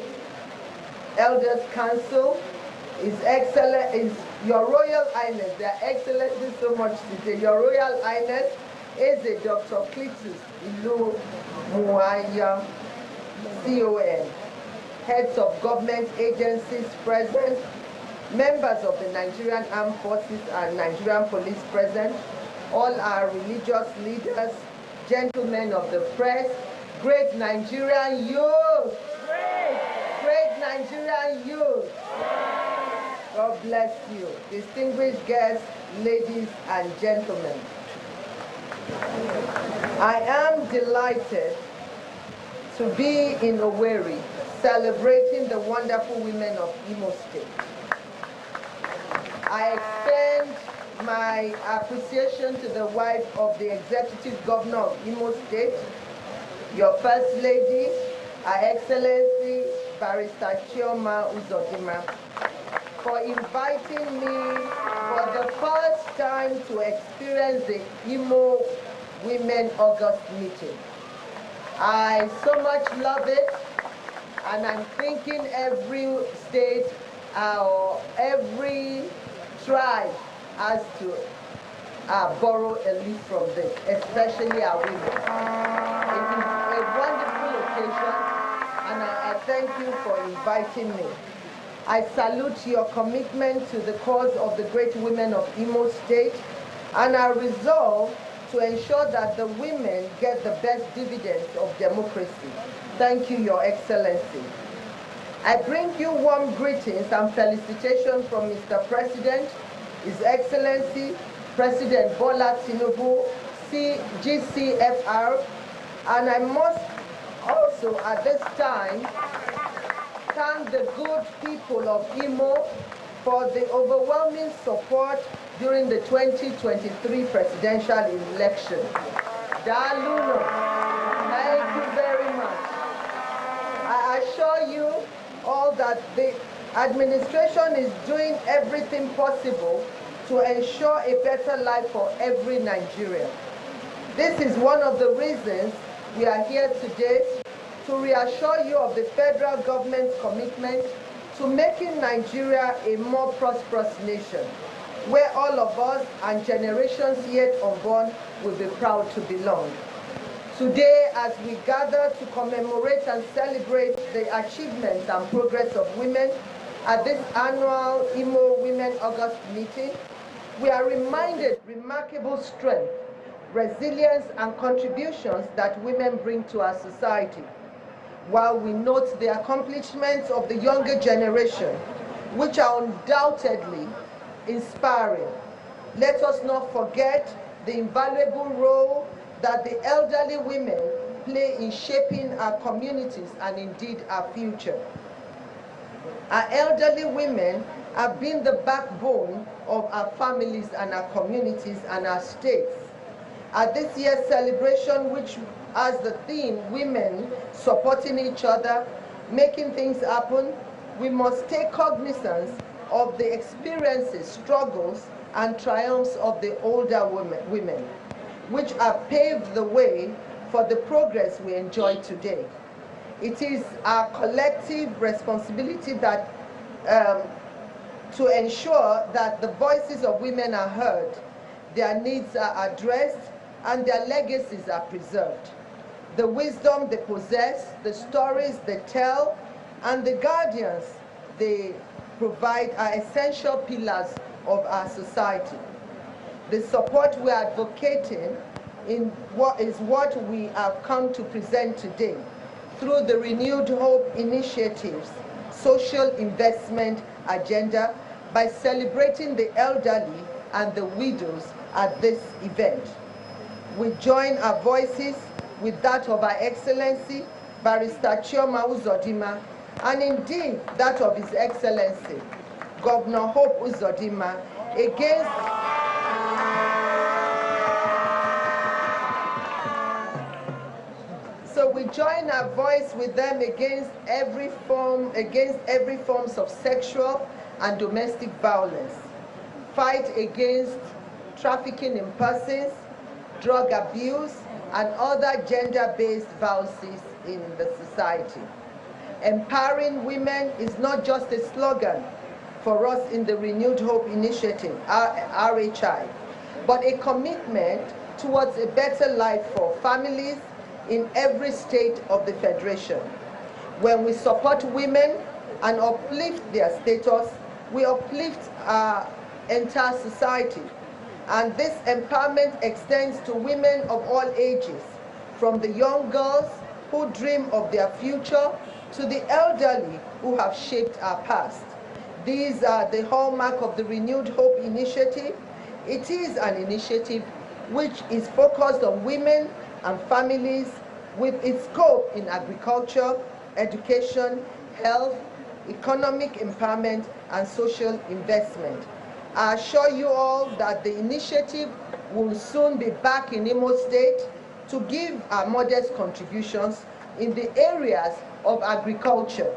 Elders Council, Your Royal Highness, Their Excellency so much today, Your Royal Highness Eze Dr. Cletus Ilu Muaya, CON, heads of government agencies present, members of the Nigerian Armed Forces and Nigerian Police present, all our religious leaders, gentlemen of the press, great Nigerian youth, great Nigerian youth. God bless you. Distinguished guests, ladies and gentlemen. I am delighted to be in Owerri, celebrating the wonderful women of Imo State. I extend my appreciation to the wife of the Executive Governor of Imo State, your First Lady, Her Excellency Barrister Chioma Uzodimma, for inviting me for the first time to experience the Imo Women August meeting. I so much love it, and I'm thinking every state or every tribe has to borrow a leaf from this, especially our women. It is a wonderful occasion, and I thank you for inviting me. I salute your commitment to the cause of the great women of Imo State, and I resolve to ensure that the women get the best dividends of democracy. Thank you, Your Excellency. I bring you warm greetings and felicitations from Mr. President, His Excellency, President Bola Tinubu, GCFR, and I must also at this time thank the good people of Imo for the overwhelming support during the 2023 presidential election. Daluno, thank you very much. I assure you all that the administration is doing everything possible to ensure a better life for every Nigerian. This is one of the reasons we are here today, to reassure you of the federal government's commitment to making Nigeria a more prosperous nation, where all of us and generations yet unborn will be proud to belong. Today, as we gather to commemorate and celebrate the achievements and progress of women at this annual Imo Women August meeting, we are reminded of remarkable strength, resilience, and contributions that women bring to our society. While we note the accomplishments of the younger generation, which are undoubtedly inspiring, let us not forget the invaluable role that the elderly women play in shaping our communities and indeed our future. Our elderly women have been the backbone of our families and our communities and our states. At this year's celebration, which has the theme, Women Supporting Each Other, Making Things Happen, we must take cognizance of the experiences, struggles, and triumphs of the older women, which have paved the way for the progress we enjoy today. It is our collective responsibility that to ensure that the voices of women are heard, their needs are addressed, and their legacies are preserved. The wisdom they possess, the stories they tell, and the guardians they provide are essential pillars of our society. The support we are advocating is what we have come to present today through the Renewed Hope Initiative's social investment agenda by celebrating the elderly and the widows at this event. We join our voices with that of Our Excellency, Barrister Chioma Uzodimma, and indeed that of His Excellency, Governor Hope Uzodimma, against So we join our voice with them against every forms of sexual and domestic violence, fight against trafficking in persons, drug abuse, and other gender-based violence in the society. Empowering women is not just a slogan for us in the Renewed Hope Initiative, RHI, but a commitment towards a better life for families in every state of the Federation. When we support women and uplift their status, we uplift our entire society. And this empowerment extends to women of all ages, from the young girls who dream of their future to the elderly who have shaped our past. These are the hallmark of the Renewed Hope Initiative. It is an initiative which is focused on women and families, with its scope in agriculture, education, health, economic empowerment, and social investment. I assure you all that the initiative will soon be back in Imo State to give our modest contributions in the areas of agriculture,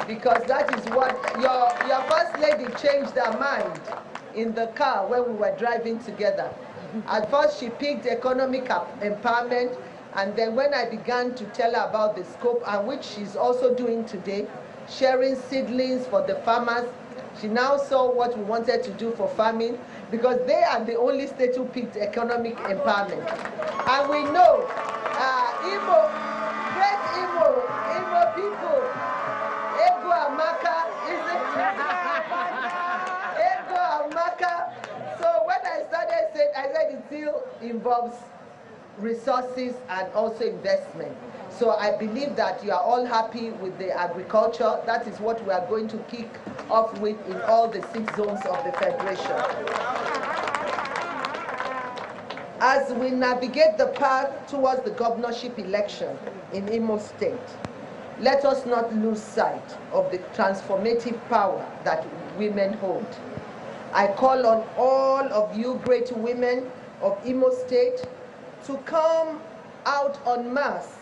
because that is what your First Lady changed her mind in the car when we were driving together. At first, she picked economic empowerment, and then when I began to tell her about the scope, and which she's also doing today, sharing seedlings for the farmers, she now saw what we wanted to do for farming, because they are the only state who picked economic empowerment. And we know, Imo, great Imo people, Ego Amaka, isn't it? Ego Amaka. So when I started saying, I said it still involves resources and also investment. So I believe that you are all happy with the agriculture. That is what we are going to kick off with in all the 6 zones of the Federation. As we navigate the path towards the governorship election in Imo State, let us not lose sight of the transformative power that women hold. I call on all of you great women of Imo State to come out en masse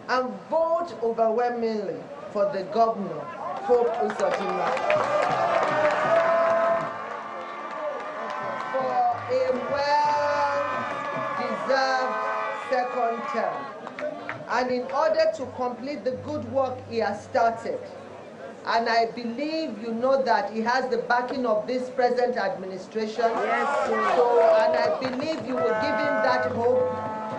and vote overwhelmingly for the governor, Hope Uzodinma, for a well-deserved second term. And in order to complete the good work he has started, and I believe you know that he has the backing of this present administration. Yes, so, and I believe you will give him that hope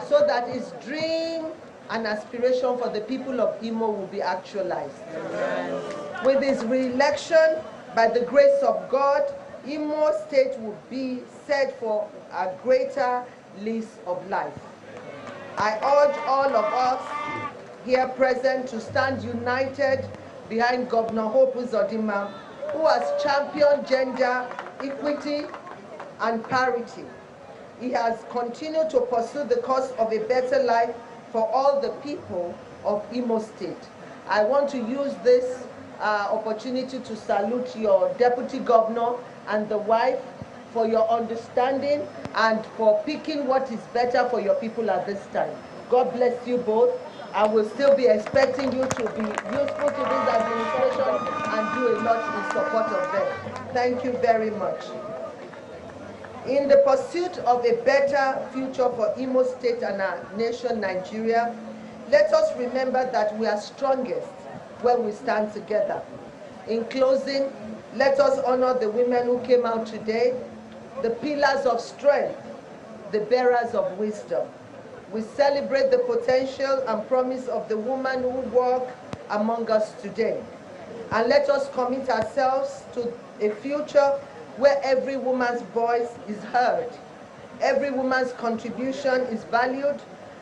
so that his dream and aspiration for the people of Imo will be actualized. Amen. With his re-election, by the grace of God, Imo State will be set for a greater lease of life. I urge all of us here present to stand united behind Governor Hope Uzodinma, who has championed gender equity and parity. He has continued to pursue the cause of a better life for all the people of Imo State. I want to use this opportunity to salute your Deputy Governor and the wife for your understanding and for picking what is better for your people at this time. God bless you both. I will still be expecting you to be useful to this administration and do a lot in support of them. Thank you very much. In the pursuit of a better future for Imo State and our nation, Nigeria, let us remember that we are strongest when we stand together. In closing, let us honor the women who came out today, the pillars of strength, the bearers of wisdom. We celebrate the potential and promise of the woman who walk among us today. And let us commit ourselves to a future where every woman's voice is heard, every woman's contribution is valued,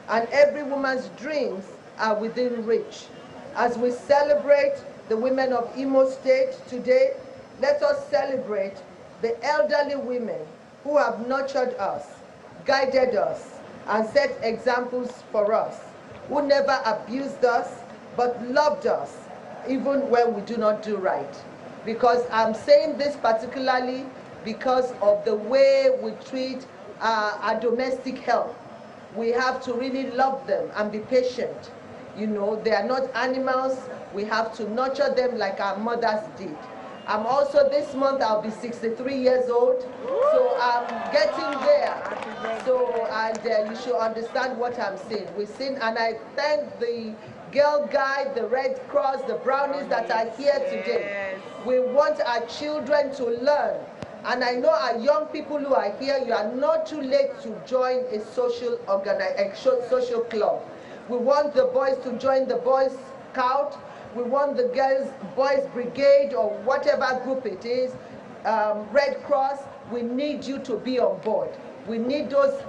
and every woman's dreams are within reach. As we celebrate the women of Imo State today, let us celebrate the elderly women who have nurtured us, guided us, and set examples for us, who never abused us, but loved us, even when we do not do right. Because I'm saying this particularly because of the way we treat our domestic help. We have to really love them and be patient. You know, they are not animals. We have to nurture them like our mothers did. I'm also, this month, I'll be 63 years old, so I'm getting there. So, and you should understand what I'm saying. We sing, and I thank the Girl Guide, the Red Cross, the Brownies that are here today. We want our children to learn. And I know our young people who are here, you are not too late to join a social club. We want the boys to join the Boys Scout. We want the girls, Boys Brigade, or whatever group it is, Red Cross. We need you to be on board. We need those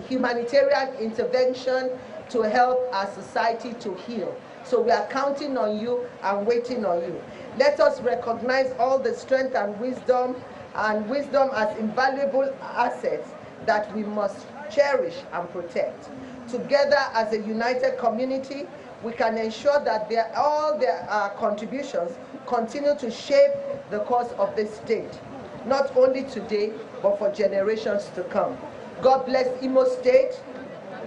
humanitarian intervention to help our society to heal. So we are counting on you and waiting on you. Let us recognize all the strength and wisdom as invaluable assets that we must cherish and protect. Together as a united community, we can ensure that all their contributions continue to shape the course of this state, not only today, but for generations to come. God bless Imo State.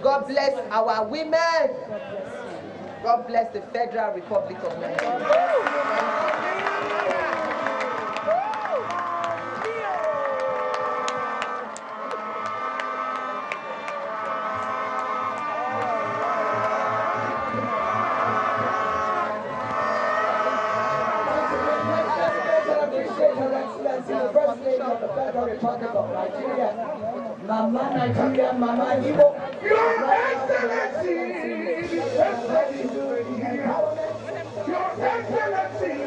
God bless our women. God bless the Federal Republic of Nigeria. Republic of Nigeria, Mama Nigeria, Mama Igbo. Your Excellency, Your Excellency,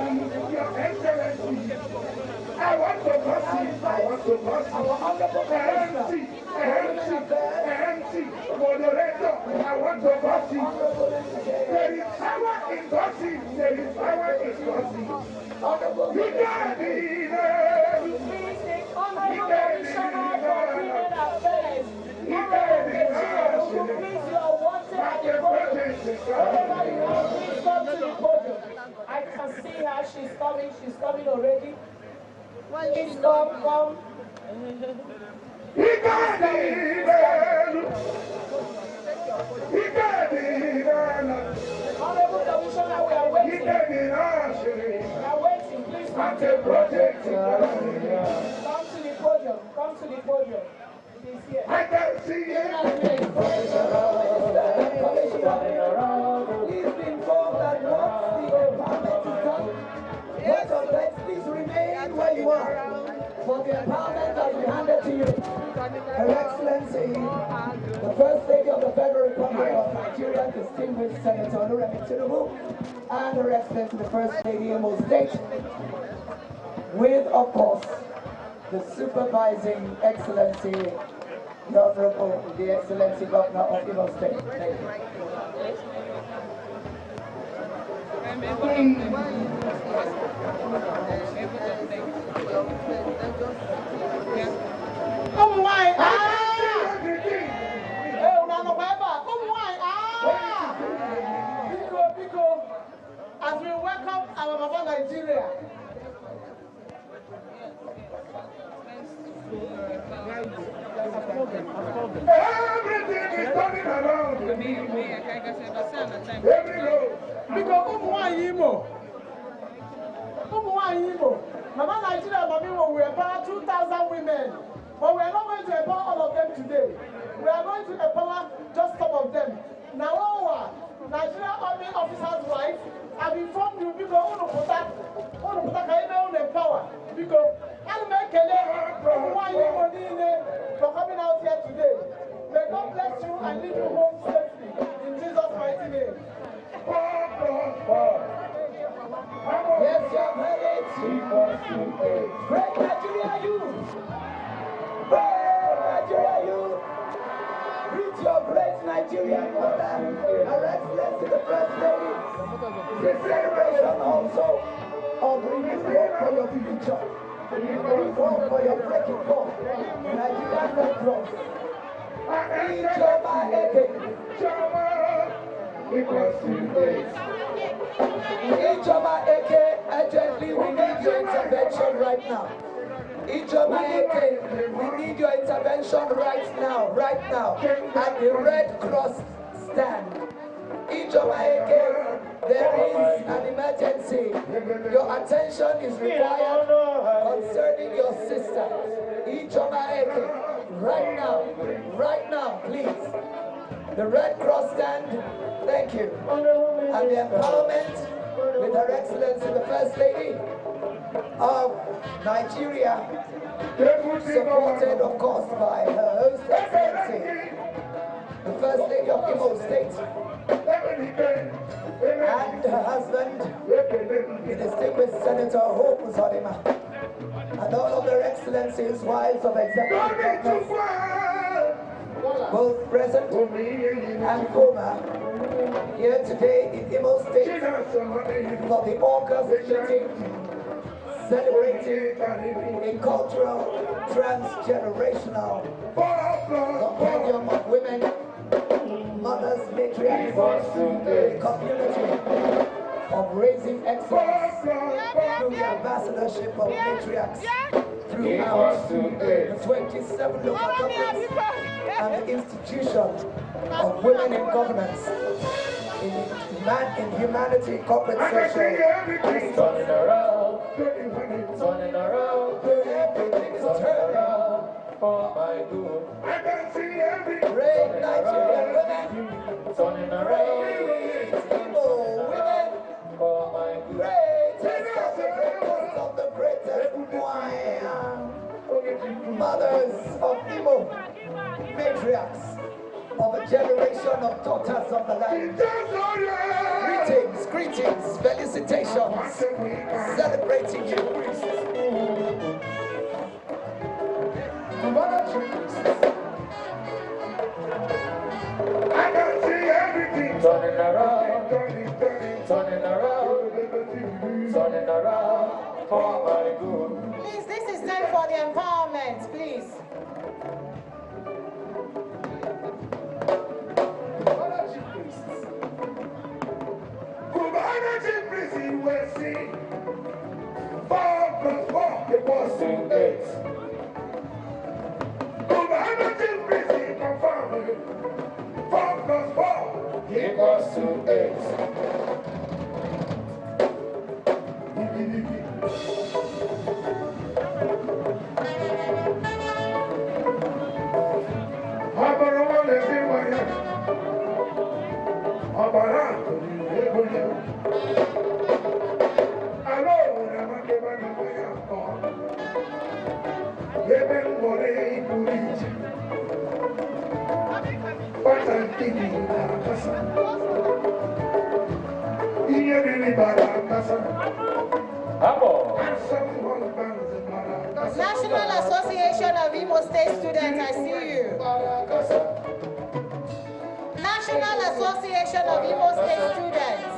Your Excellency, I want to gossip, Our honorable MC, moderator, I want to gossip. There is power in gossip, there is power in gossip. You got it. I can see her, she's coming already. Please come. Honorable Commissioner, we are waiting. We are waiting, please come to the podium. Come to the podium. He's here. I can see it. Please be informed that once the empowerment is done, both of them please remain where you are. For the empowerment that we handed to you, Her Excellency, the First Lady of the Federal Republic of Nigeria, distinguished Senator Oluremi Tinubu, and Her Excellency, the First Lady of Imo State, with, of course, the supervising Excellency, the Honorable, the Excellency Governor of Imo State. Thank you. As we welcome our Mama Nigeria. Everything is turning around. Every road. Because Mama Nigeria, we empower 2,000 women. But we are not going to empower all of them today. We are going to empower just some of them. Now, Nigeria Army officers' rights have informed you because empower. Because for coming out here today. May God bless you and lead you home safely. In Jesus' mighty name. Yes, your heard Great Nigeria youth! Great Nigeria youth! Greet your great Nigerian mother, Her Excellency the First Lady. The celebration also of renewal for your future. Renewal for your breaking forth. Nigerian Red Cross. Ijoma Eke. Ijoma Eke, urgently we need your intervention right now. Ijoma Eke, we need your intervention right now, at the Red Cross stand. Ijoma Eke, there is an emergency. Your attention is required concerning your sister. Ijoma Eke, right now, please. The Red Cross stand, thank you. And the empowerment with Her Excellency the First Lady of Nigeria, supported of course by Her Host Excellency, the First Lady of Imo State, and her husband, the distinguished Senator Hope Uzodimma, and all of Their Excellencies, wives of executive governors, both present and former, here today in Imo State for the August meeting celebrating a cultural, transgenerational compendium of women, mothers, matriarchs, a community of raising excellence through the ambassadorship of matriarchs throughout the 27 local governments and the institution of women in governance in humanity, corporate, social. Turning around, everything is turning around for my good. I can see every great Nigerian women turning around. Igbo women for my greatest of the greatest of the greatest. son of daughters of the land. Greetings, greetings, felicitations, celebrating you. I can see everything turning around, turning around, turning around for my good. Please, this is time for the empowerment, please. Equals to 8. National Association of Imo State Students, I see you. National Association of Imo State Students.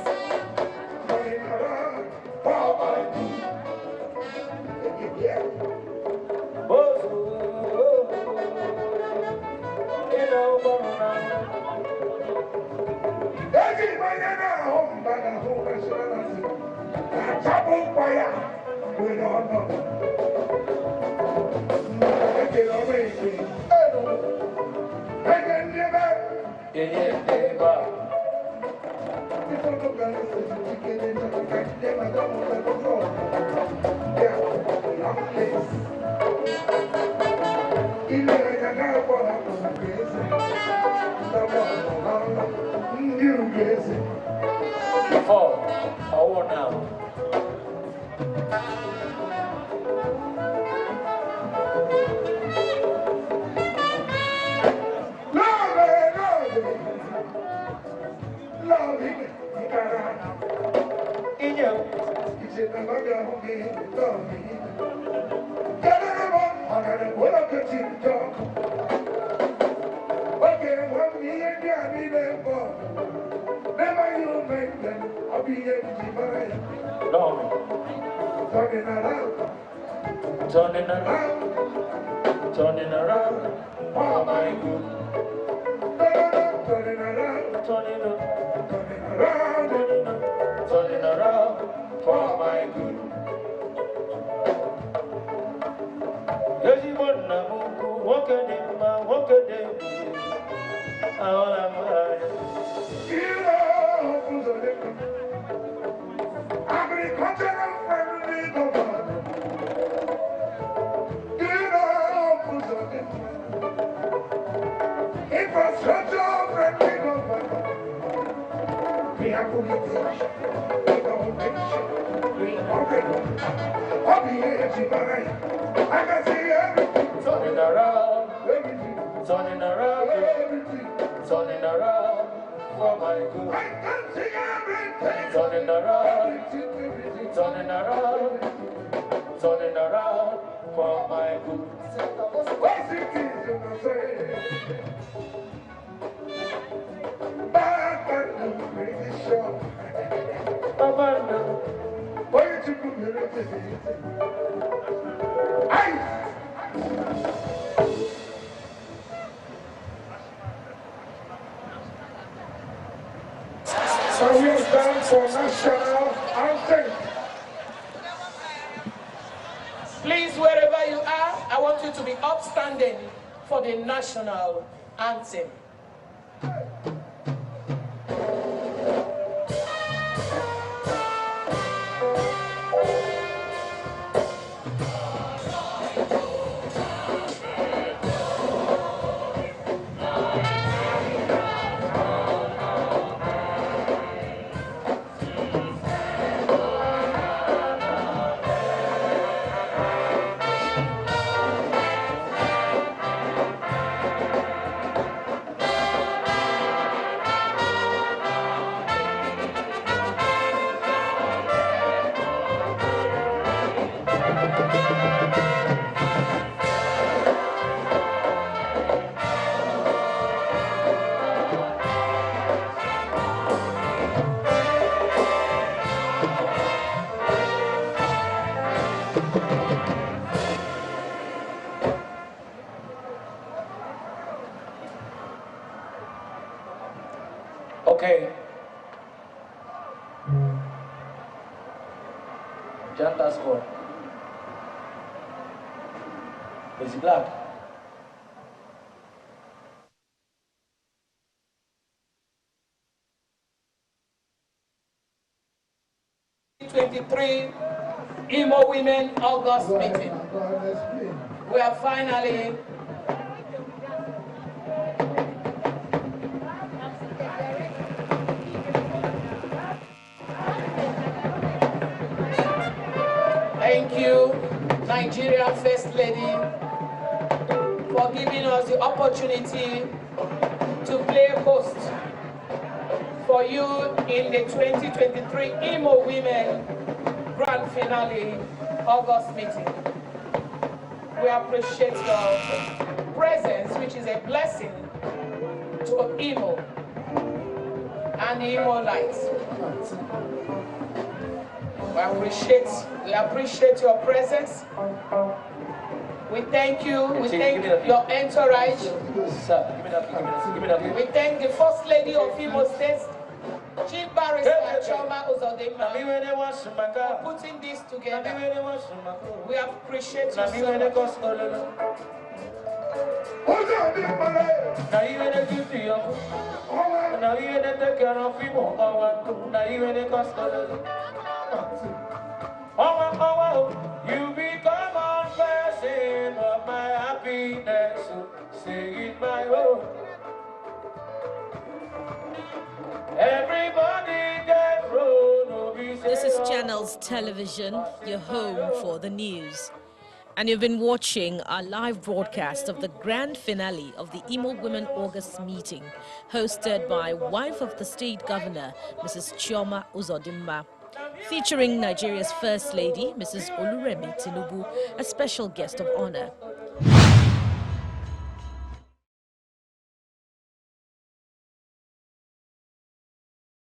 Before, or now. Turning around, turning around, oh my good. Turning around, turning around, turning around, for my good. Yajibona Mungu, wakadema, wakadema, ahora mbaya. Agricultural family government. Infrastructure friendly government. We have to get rich. We don't make shit. We don't get rich. I'll be here to I can see everything. Turning around. Everything. Turning around. Everything. Turning around. For my good. I can see everything. Turning around. Everything. Turning around. Turning around. For my good. What's it is in the say? Back and the pretty show. Abandon. Why you took me So we stand for national anthem. Please, wherever you are, I want you to be upstanding for the national anthem. Janta score. Is it black? Imo Women August meeting. We are finally thank you, Nigeria First Lady, for giving us the opportunity to play host for you in the 2023 Imo Women Grand Finale August meeting. We appreciate your presence, which is a blessing to Imo and the Imo lights. We appreciate your presence. We thank you. We thank your entourage. We thank the First Lady of Imo State, Chief Barrister Chioma Uzodimma, for putting this together. We appreciate you You become one person of my happiness, say it my own. Everybody get road. This is Channels Television, your home for the news. And you've been watching our live broadcast of the grand finale of the Imo Women August meeting, hosted by wife of the state governor, Mrs. Chioma Uzodimma, featuring Nigeria's First Lady, Mrs. Oluremi Tinubu, a special guest of honor.